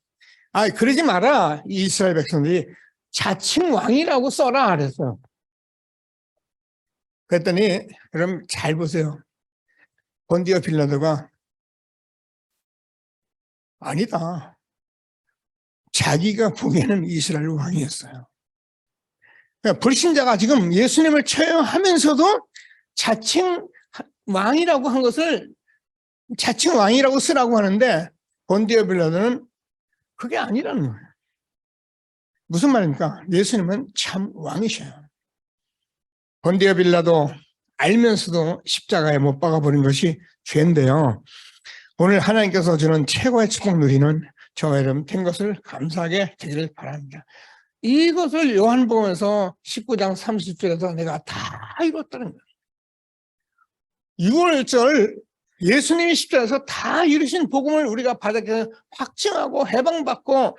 그러지 마라. 이스라엘 백성들이 자칭 왕이라고 써라 그랬어요. 그랬더니 그럼 잘 보세요. 본디오 빌라도가 아니다. 자기가 보기에는 이스라엘 왕이었어요. 그러니까 불신자가 지금 예수님을 처형하면서도 자칭 왕이라고 한 것을 자칭 왕이라고 쓰라고 하는데 본디오 빌라도는 그게 아니라는 거예요. 무슨 말입니까? 예수님은 참 왕이셔요. 본디오 빌라도 알면서도 십자가에 못 박아버린 것이 죄인데요. 오늘 하나님께서 주는 최고의 축복 누리는 저와 여러분 된 것을 감사하게 되기를 바랍니다. 이것을 요한복음에서 19장 30절에서 내가 다 이뤘다는 거예요. 6월절 예수님이 십자가에서 다 이루신 복음을 우리가 받아서 확증하고 해방받고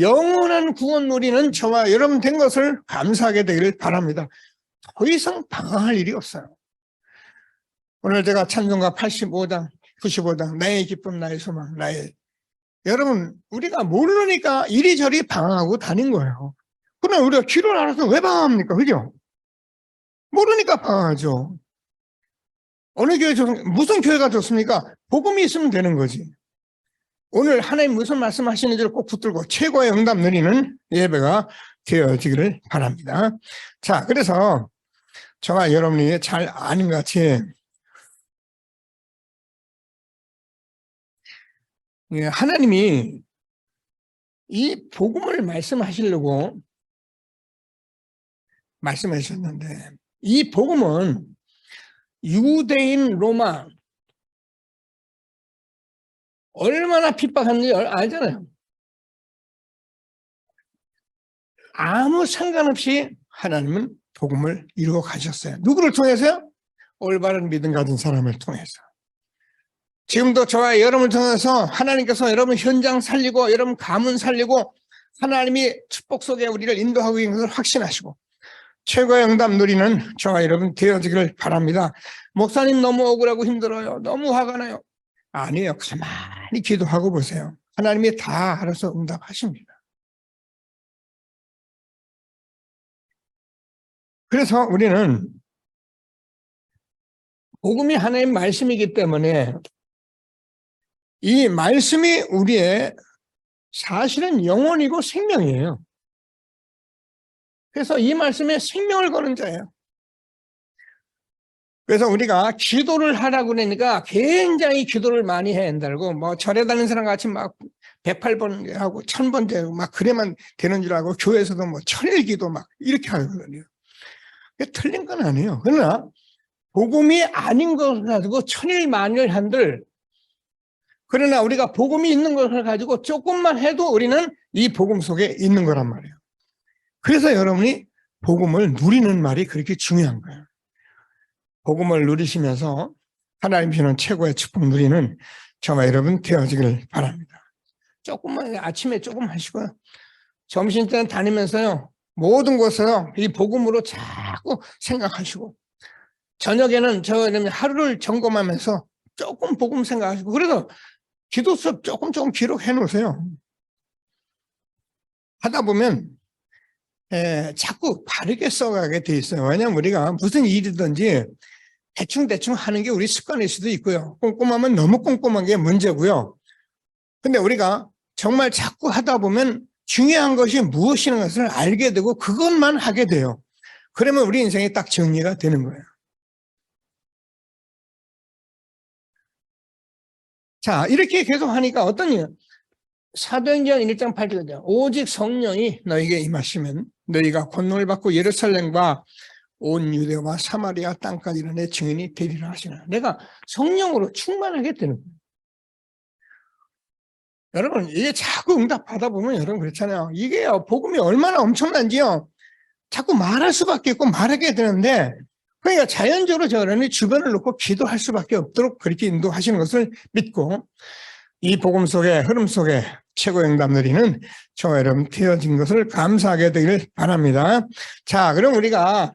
영원한 구원 누리는 저와 여러분 된 것을 감사하게 되기를 바랍니다. 더 이상 방황할 일이 없어요. 오늘 제가 찬송가 85장, 95장 나의 기쁨, 나의 소망, 여러분 우리가 모르니까 이리저리 방황하고 다닌 거예요. 그러나 우리가 기도를 알아서 왜 방황합니까? 그죠? 모르니까 방황하죠. 어느 교회 좋습니까? 무슨 교회가 좋습니까? 복음이 있으면 되는 거지. 오늘 하나님 무슨 말씀하시는지를 꼭 붙들고 최고의 응답 누리는 예배가 되어지기를 바랍니다. 자, 그래서 저와 여러분이 잘 아는 것 같이 하나님이 이 복음을 말씀하시려고 말씀하셨는데 이 복음은 유대인 로마 얼마나 핍박하는지 알잖아요. 아무 상관없이 하나님은 복음을 이루어 가셨어요. 누구를 통해서요? 올바른 믿음 가진 사람을 통해서. 지금도 저와 여러분을 통해서 하나님께서 여러분 현장 살리고 여러분 가문 살리고 하나님이 축복 속에 우리를 인도하고 있는 것을 확신하시고 최고의 응답 누리는 저와 여러분 되어지기를 바랍니다. 목사님 너무 억울하고 힘들어요. 너무 화가 나요. 아니에요. 가만히 기도하고 보세요. 하나님이 다 알아서 응답하십니다. 그래서 우리는 복음이 하나님 말씀이기 때문에 이 말씀이 우리의 사실은 영혼이고 생명이에요. 그래서 이 말씀에 생명을 거는 자예요. 그래서 우리가 기도를 하라고 그러니까 굉장히 기도를 많이 해야 한다고 뭐 절에 다니는 사람 같이 막 108번 하고 1000번 되고 막 그래만 되는 줄 알고 교회에서도 뭐 천일 기도 막 이렇게 하거든요. 틀린 건 아니에요. 그러나 복음이 아닌 것을 가지고 천일 만일 한들 그러나 우리가 복음이 있는 것을 가지고 조금만 해도 우리는 이 복음 속에 있는 거란 말이에요. 그래서 여러분이 복음을 누리는 말이 그렇게 중요한 거예요. 복음을 누리시면서 하나님 주시는 최고의 축복 누리는 저와 여러분 되어지기를 바랍니다. 조금만 아침에 조금 하시고요. 점심때는 다니면서요. 모든 것을 이 복음으로 자꾸 생각하시고 저녁에는 하루를 점검하면서 조금 복음 생각하시고 그래서 기도 수업 조금 기록해 놓으세요. 하다 보면 자꾸 바르게 써가게 돼 있어요. 왜냐하면 우리가 무슨 일이든지 대충 하는 게 우리 습관일 수도 있고요. 꼼꼼하면 너무 꼼꼼한 게 문제고요. 근데 우리가 정말 자꾸 하다 보면 중요한 것이 무엇이라는 것을 알게 되고 그것만 하게 돼요. 그러면 우리 인생이 딱 정리가 되는 거예요. 자, 이렇게 계속 하니까 어떤 일? 사도행전 1장 8절에 오직 성령이 너에게 임하시면 너희가 권능을 받고 예루살렘과 온 유대와 사마리아 땅까지 내 증인이 되리라 하시나. 내가 성령으로 충만하게 되는 거예요. 여러분 이게 자꾸 응답 받아보면 여러분 그렇잖아요. 이게 복음이 얼마나 엄청난지요. 자꾸 말할 수밖에 없고 말하게 되는데 그러니까 자연적으로 저는 주변을 놓고 기도할 수밖에 없도록 그렇게 인도하시는 것을 믿고 이 복음 속에 흐름 속에 최고의 응답 누리는 저와 여러분 되어진 것을 감사하게 되기를 바랍니다. 자, 그럼 우리가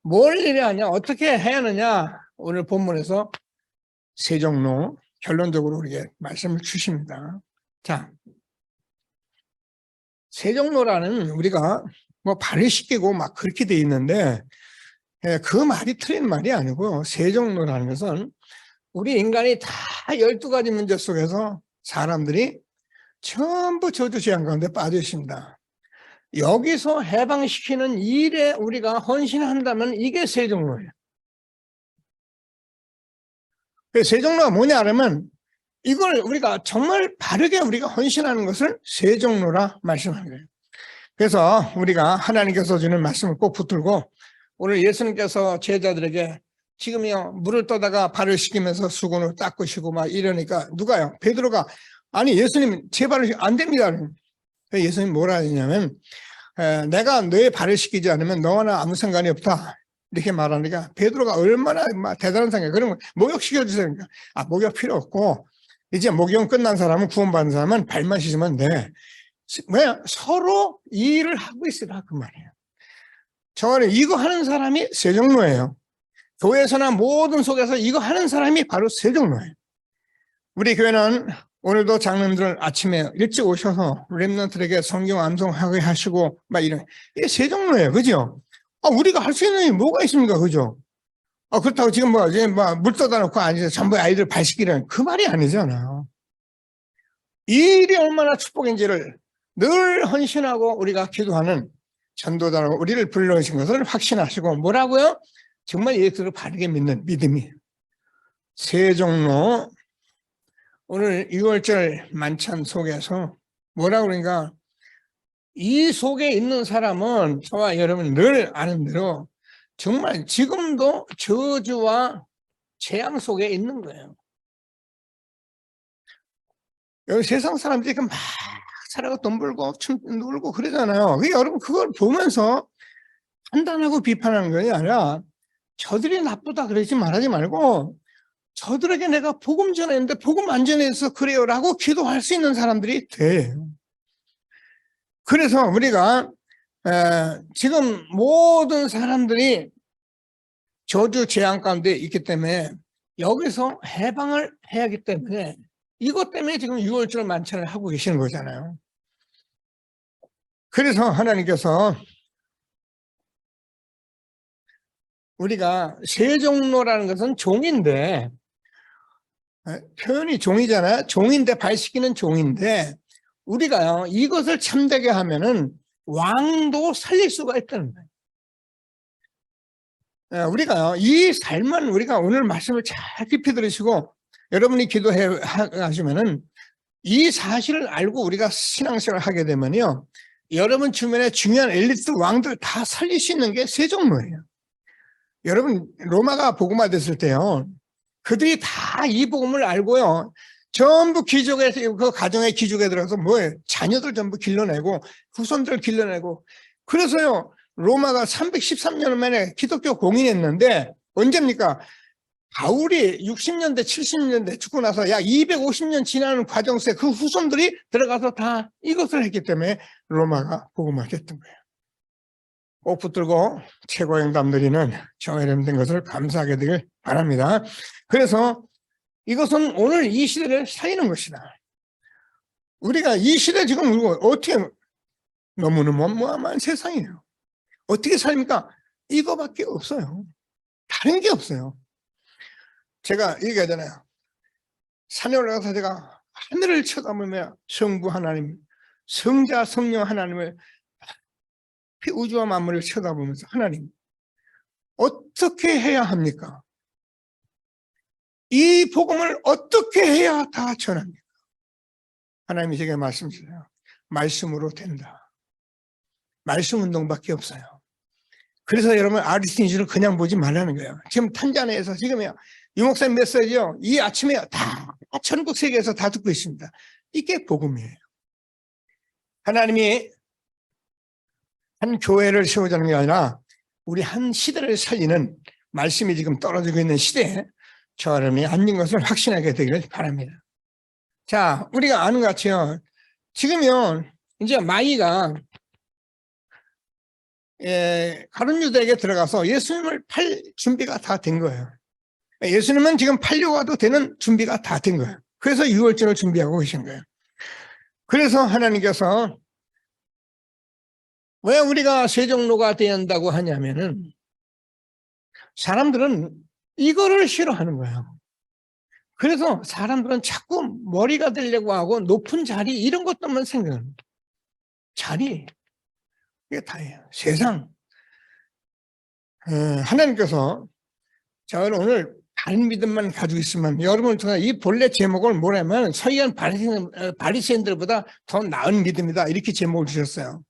뭘 해야 하냐, 어떻게 해야 하느냐, 오늘 본문에서 세종로 결론적으로 우리에게 말씀을 주십니다. 자, 세종로라는 우리가 뭐 발을 씻기고 막 그렇게 돼 있는데 그 말이 틀린 말이 아니고요. 세종로라는 것은 우리 인간이 다 12가지 문제 속에서 사람들이 전부 저주죄악 가운데 빠져 있습니다. 여기서 해방시키는 일에 우리가 헌신한다면 이게 세종로예요. 세종로가 뭐냐 하면 이걸 우리가 정말 바르게 우리가 헌신하는 것을 세종로라 말씀하는 거예요. 그래서 우리가 하나님께서 주는 말씀을 꼭 붙들고 오늘 예수님께서 제자들에게 지금요 물을 떠다가 발을 씻기면서 수건으로 닦으시고 막 이러니까 누가요? 베드로가 아니 예수님 제 발을 안 됩니다. 예수님 뭐라 하냐면 내가 너의 발을 씻기지 않으면 너와 나 아무 상관이 없다. 이렇게 말하니까 베드로가 얼마나 대단한 상이야. 그러면 목욕시켜주세요. 그러니까 목욕 필요 없고 이제 목욕 끝난 사람은 구원받은 사람은 발만 씻으면 돼. 왜? 서로 일을 하고 있으라 그 말이에요. 저는 이거 하는 사람이 세종로예요. 교회에서나 모든 속에서 이거 하는 사람이 바로 세종로예요. 우리 교회는 오늘도 장로님들 아침에 일찍 오셔서 렘넌트들에게 성경 암송하게 하시고 막 이런 이게 세종로예요. 그죠? 우리가 할 수 있는 일이 뭐가 있습니까? 그죠? 그렇다고 지금 물 떠다 놓고 전부 아이들 발 씻기라는 그 말이 아니잖아요. 이 일이 얼마나 축복인지를 늘 헌신하고 우리가 기도하는 전도자로 우리를 불러오신 것을 확신하시고 뭐라고요? 정말 예수를 바르게 믿는 믿음이 세종로 오늘 6월절 만찬 속에서 뭐라고 그러니까 이 속에 있는 사람은 저와 여러분 늘 아는 대로 정말 지금도 저주와 재앙 속에 있는 거예요. 여기 세상 사람들이 막 살아가 돈 벌고 놀고 그러잖아요. 여러분 그걸 보면서 판단하고 비판하는 것이 아니라 저들이 나쁘다 그러지 말하지 말고 저들에게 내가 복음 전했는데 복음 안 전해서 그래요라고 기도할 수 있는 사람들이 돼요. 그래서 우리가 지금 모든 사람들이 저주 재앙 가운데 있기 때문에 여기서 해방을 해야 하기 때문에 이것 때문에 지금 6월절 만찬을 하고 계시는 거잖아요. 그래서 하나님께서 우리가 세종로라는 것은 종인데 표현이 종이잖아요. 종인데 발 씻기는 종인데 우리가요 이것을 참되게 하면은 왕도 살릴 수가 있다는 거예요. 우리가요 이 삶은 우리가 오늘 말씀을 잘 깊이 들으시고 여러분이 기도해 하시면은 이 사실을 알고 우리가 신앙생활을 하게 되면요 여러분 주변에 중요한 엘리트 왕들 다 살릴 수 있는 게 세종로예요. 여러분 로마가 복음화 됐을 때요 그들이 다 이 복음을 알고요 전부 귀족에서 그 가정의 귀족에 들어가서 뭐예요 자녀들 전부 길러내고 후손들 길러내고 그래서요 로마가 313년 만에 기독교 공인했는데 언제입니까? 바울이 60년대 70년대 죽고 나서 약 250년 지나는 과정 속에 그 후손들이 들어가서 다 이것을 했기 때문에 로마가 복음화 됐던 거예요. 꼭 붙들고 최고의 응답 누리는 저와 여러분 된 것을 감사하게 되길 바랍니다. 그래서 이것은 오늘 이 시대를 살리는 것이다. 우리가 이 시대 지금 어떻게 너무너무 무함한 세상이에요. 어떻게 삽니까? 이거밖에 없어요. 다른 게 없어요. 제가 얘기하잖아요. 산에 올라가서 제가 하늘을 쳐다보며 성부 하나님, 성자 성령 하나님을 우주와 만물을 쳐다보면서 하나님 어떻게 해야 합니까? 이 복음을 어떻게 해야 다 전합니까? 하나님이 제게 말씀하세요. 말씀으로 된다. 말씀 운동밖에 없어요. 그래서 여러분 아리스틴주를 그냥 보지 말라는 거예요. 지금 탄자니아에서 지금요 유목사님 메시지요 이 아침에 다 전국 세계에서 다 듣고 있습니다. 이게 복음이에요. 하나님이 한 교회를 세우자는 게 아니라 우리 한 시대를 살리는 말씀이 지금 떨어지고 있는 시대에 저 여러분이 앉는 것을 확신하게 되기를 바랍니다. 자, 우리가 아는 것 같이요. 지금요, 이제 마귀가 가룟 유다에게 들어가서 예수님을 팔 준비가 다 된 거예요. 예수님은 지금 팔려고 와도 되는 준비가 다 된 거예요. 그래서 6월절을 준비하고 계신 거예요. 그래서 하나님께서 왜 우리가 세종로가 되어야 한다고 하냐면은 사람들은 이거를 싫어하는 거예요. 그래서 사람들은 자꾸 머리가 되려고 하고 높은 자리 이런 것들만 생각합니다. 자리 이게 다예요. 세상 하나님께서 저는 오늘 다른 믿음만 가지고 있으면 여러분을 통해 이 본래 제목을 뭐냐면 서기관 바리새인들보다 더 나은 믿음이다 이렇게 제목을 주셨어요.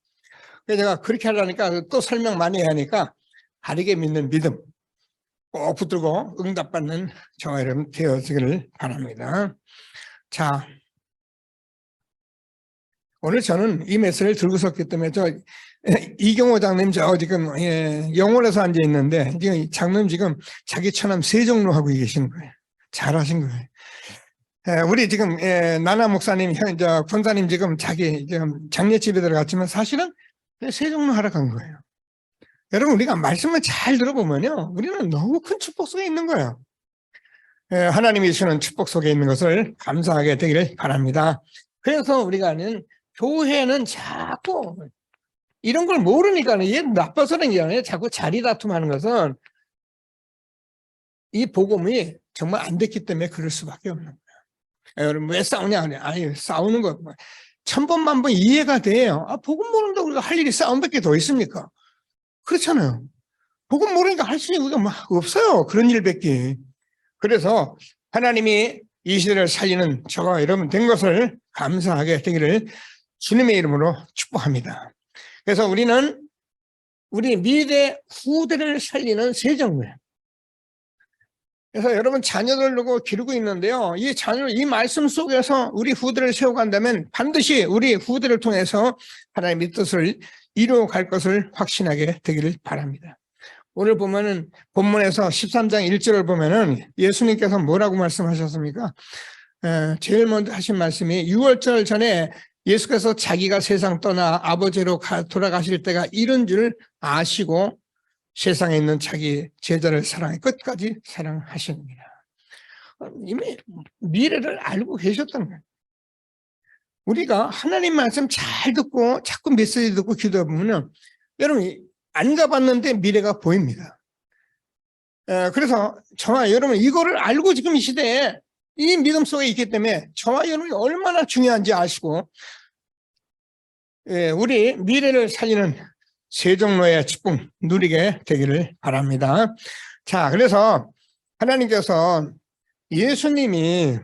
그래서 제가 그렇게 하려니까 또 설명 많이 해야 하니까 바르게 믿는 믿음 꼭 붙들고 응답받는 저와 여러분 되어지기를 바랍니다. 자, 오늘 저는 이 메시지를 들고 섰기 때문에 이경호 장님 지금 영월에서 앉아 있는데 지금 장님 지금 자기 처남 세종로 하고 계시는 거예요. 잘하신 거예요. 우리 지금 나나 목사님, 권사님 지금 자기 지금 장례집에 들어갔지만 사실은 세종로 하러 간 거예요. 여러분 우리가 말씀을 잘 들어보면요, 우리는 너무 큰 축복 속에 있는 거예요. 하나님이 주시는 축복 속에 있는 것을 감사하게 되기를 바랍니다. 그래서 우리가 아는 교회는 자꾸 이런 걸 모르니까 얘 나빠서는 게 아니라 자꾸 자리 다툼하는 것은 이 복음이 정말 안 됐기 때문에 그럴 수밖에 없는 거예요. 여러분 왜 싸우냐? 아니 싸우는 거 1000번 1000번 이해가 돼요. 복음 모른다고 우리가 할 일이 싸움밖에 더 있습니까? 그렇잖아요. 복음 모르니까 할 수 있는 게 없어요. 그런 일밖에. 그래서 하나님이 이 시대를 살리는 저와 여러분 된 것을 감사하게 되기를 주님의 이름으로 축복합니다. 그래서 우리는 우리 미래 후대를 살리는 세정거예요. 그래서 여러분 자녀들 두고 기르고 있는데요. 이 자녀, 이 말씀 속에서 우리 후대를 세워간다면 반드시 우리 후대를 통해서 하나님의 뜻을 이루어갈 것을 확신하게 되기를 바랍니다. 오늘 보면은 본문에서 13장 1절을 보면은 예수님께서 뭐라고 말씀하셨습니까? 제일 먼저 하신 말씀이 6월절 전에 예수께서 자기가 세상 떠나 아버지로 돌아가실 때가 이른 줄 아시고 세상에 있는 자기 제자를 사랑해 끝까지 사랑하십니다. 이미 미래를 알고 계셨다는 거예요. 우리가 하나님 말씀 잘 듣고 자꾸 메시지 듣고 기도해 보면 여러분 안 가봤는데 미래가 보입니다. 그래서 저와 여러분 이거를 알고 지금 이 시대에 이 믿음 속에 있기 때문에 저와 여러분이 얼마나 중요한지 아시고 우리 미래를 살리는 세종로의 축복 누리게 되기를 바랍니다. 자, 그래서 하나님께서 예수님이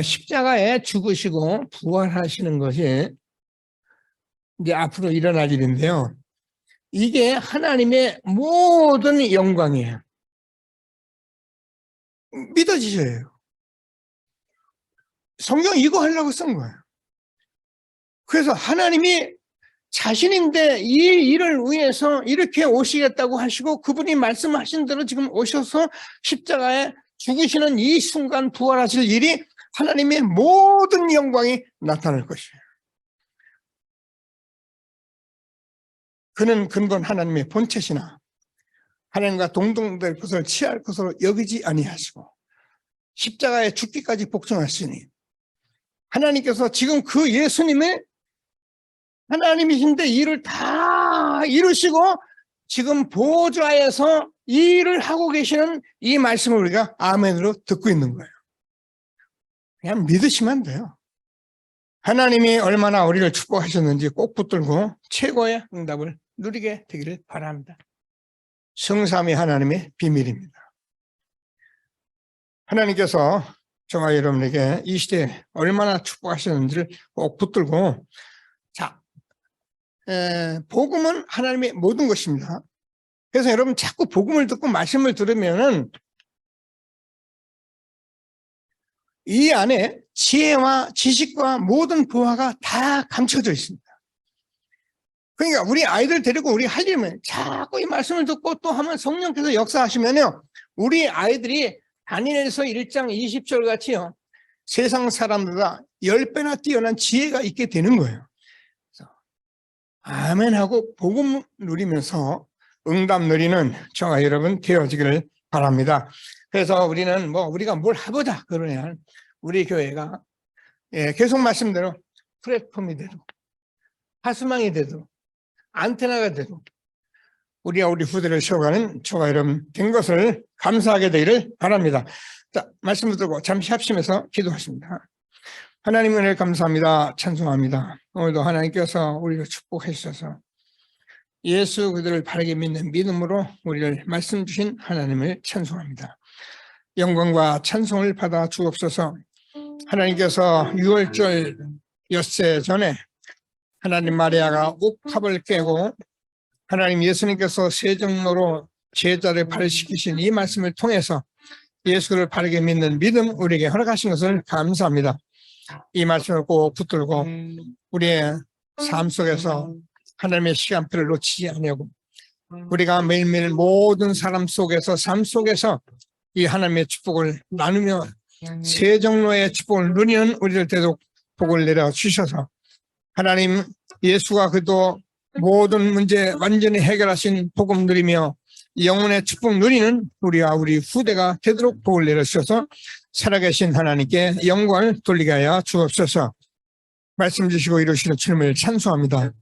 십자가에 죽으시고 부활하시는 것이 이제 앞으로 일어날 일인데요. 이게 하나님의 모든 영광이에요. 믿어지셔요. 성경 이거 하려고 쓴 거예요. 그래서 하나님이 자신인데 이 일을 위해서 이렇게 오시겠다고 하시고 그분이 말씀하신 대로 지금 오셔서 십자가에 죽으시는 이 순간 부활하실 일이 하나님의 모든 영광이 나타날 것이에요. 그는 근본 하나님의 본체시나 하나님과 동등될 것을 취할 것으로 여기지 아니하시고 십자가에 죽기까지 복종하시니 하나님께서 지금 그 예수님의 하나님이신데 이 일을 다 이루시고 지금 보좌에서 이 일을 하고 계시는 이 말씀을 우리가 아멘으로 듣고 있는 거예요. 그냥 믿으시면 돼요. 하나님이 얼마나 우리를 축복하셨는지 꼭 붙들고 최고의 응답을 누리게 되기를 바랍니다. 성삼위 하나님의 비밀입니다. 하나님께서 저와 여러분에게 이 시대에 얼마나 축복하셨는지를 꼭 붙들고 자, 복음은 하나님의 모든 것입니다. 그래서 여러분 자꾸 복음을 듣고 말씀을 들으면은 이 안에 지혜와 지식과 모든 보화가 다 감춰져 있습니다. 그러니까 우리 아이들 데리고 우리 할 일이면 자꾸 이 말씀을 듣고 또 하면 성령께서 역사하시면요. 우리 아이들이 다니엘서 1장 20절 같이요. 세상 사람보다 10배나 뛰어난 지혜가 있게 되는 거예요. 그래서 아멘하고 복음 누리면서 응답 누리는 저와 여러분 되어지기를 바랍니다. 그래서 우리는 우리가 뭘 해보자 그러면 우리 교회가 계속 말씀대로 플랫폼이 되도록 하수망이 되도록 안테나가 되도록 우리가 우리 후대를 세워가는 저와 여러분 된 것을 감사하게 되기를 바랍니다. 자, 말씀을 듣고 잠시 합심해서 기도하십니다. 하나님 은혜를 감사합니다. 찬송합니다. 오늘도 하나님께서 우리를 축복해 주셔서 예수 그들을 바르게 믿는 믿음으로 우리를 말씀 주신 하나님을 찬송합니다. 영광과 찬송을 받아 주옵소서. 하나님께서 6월절 엿새 전에 하나님 마리아가 옥합을 깨고 하나님 예수님께서 세정로로 제자를 발시키신 이 말씀을 통해서 예수를 바르게 믿는 믿음 우리에게 허락하신 것을 감사합니다. 이 말씀을 꼭 붙들고 우리의 삶 속에서 하나님의 시간표를 놓치지 않으려고 우리가 매일매일 모든 사람 속에서 삶 속에서 이 하나님의 축복을 나누며 세정로의 축복을 누리는 우리를 되도록 복을 내려주셔서 하나님 예수가 그도 모든 문제 완전히 해결하신 복음 누리며 영혼의 축복 누리는 우리와 우리 후대가 되도록 복을 내려주셔서 살아계신 하나님께 영광을 돌리게 하여 주옵소서. 말씀 주시고 이루시는 주님을 찬송합니다.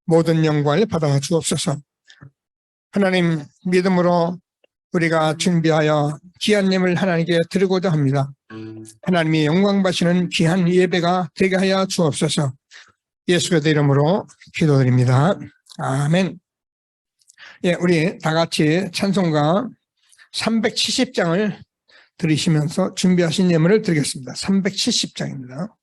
모든 영광을 받아 주옵소서. 하나님 믿음으로 우리가 준비하여 귀한 예물 하나님께 드리고자 합니다. 하나님이 영광 받으시는 귀한 예배가 되게 하여 주옵소서. 예수 그리스도의 이름으로 기도드립니다. 아멘. 예, 우리 다 같이 찬송가 370장을 들으시면서 준비하신 예물을 드리겠습니다. 370장입니다.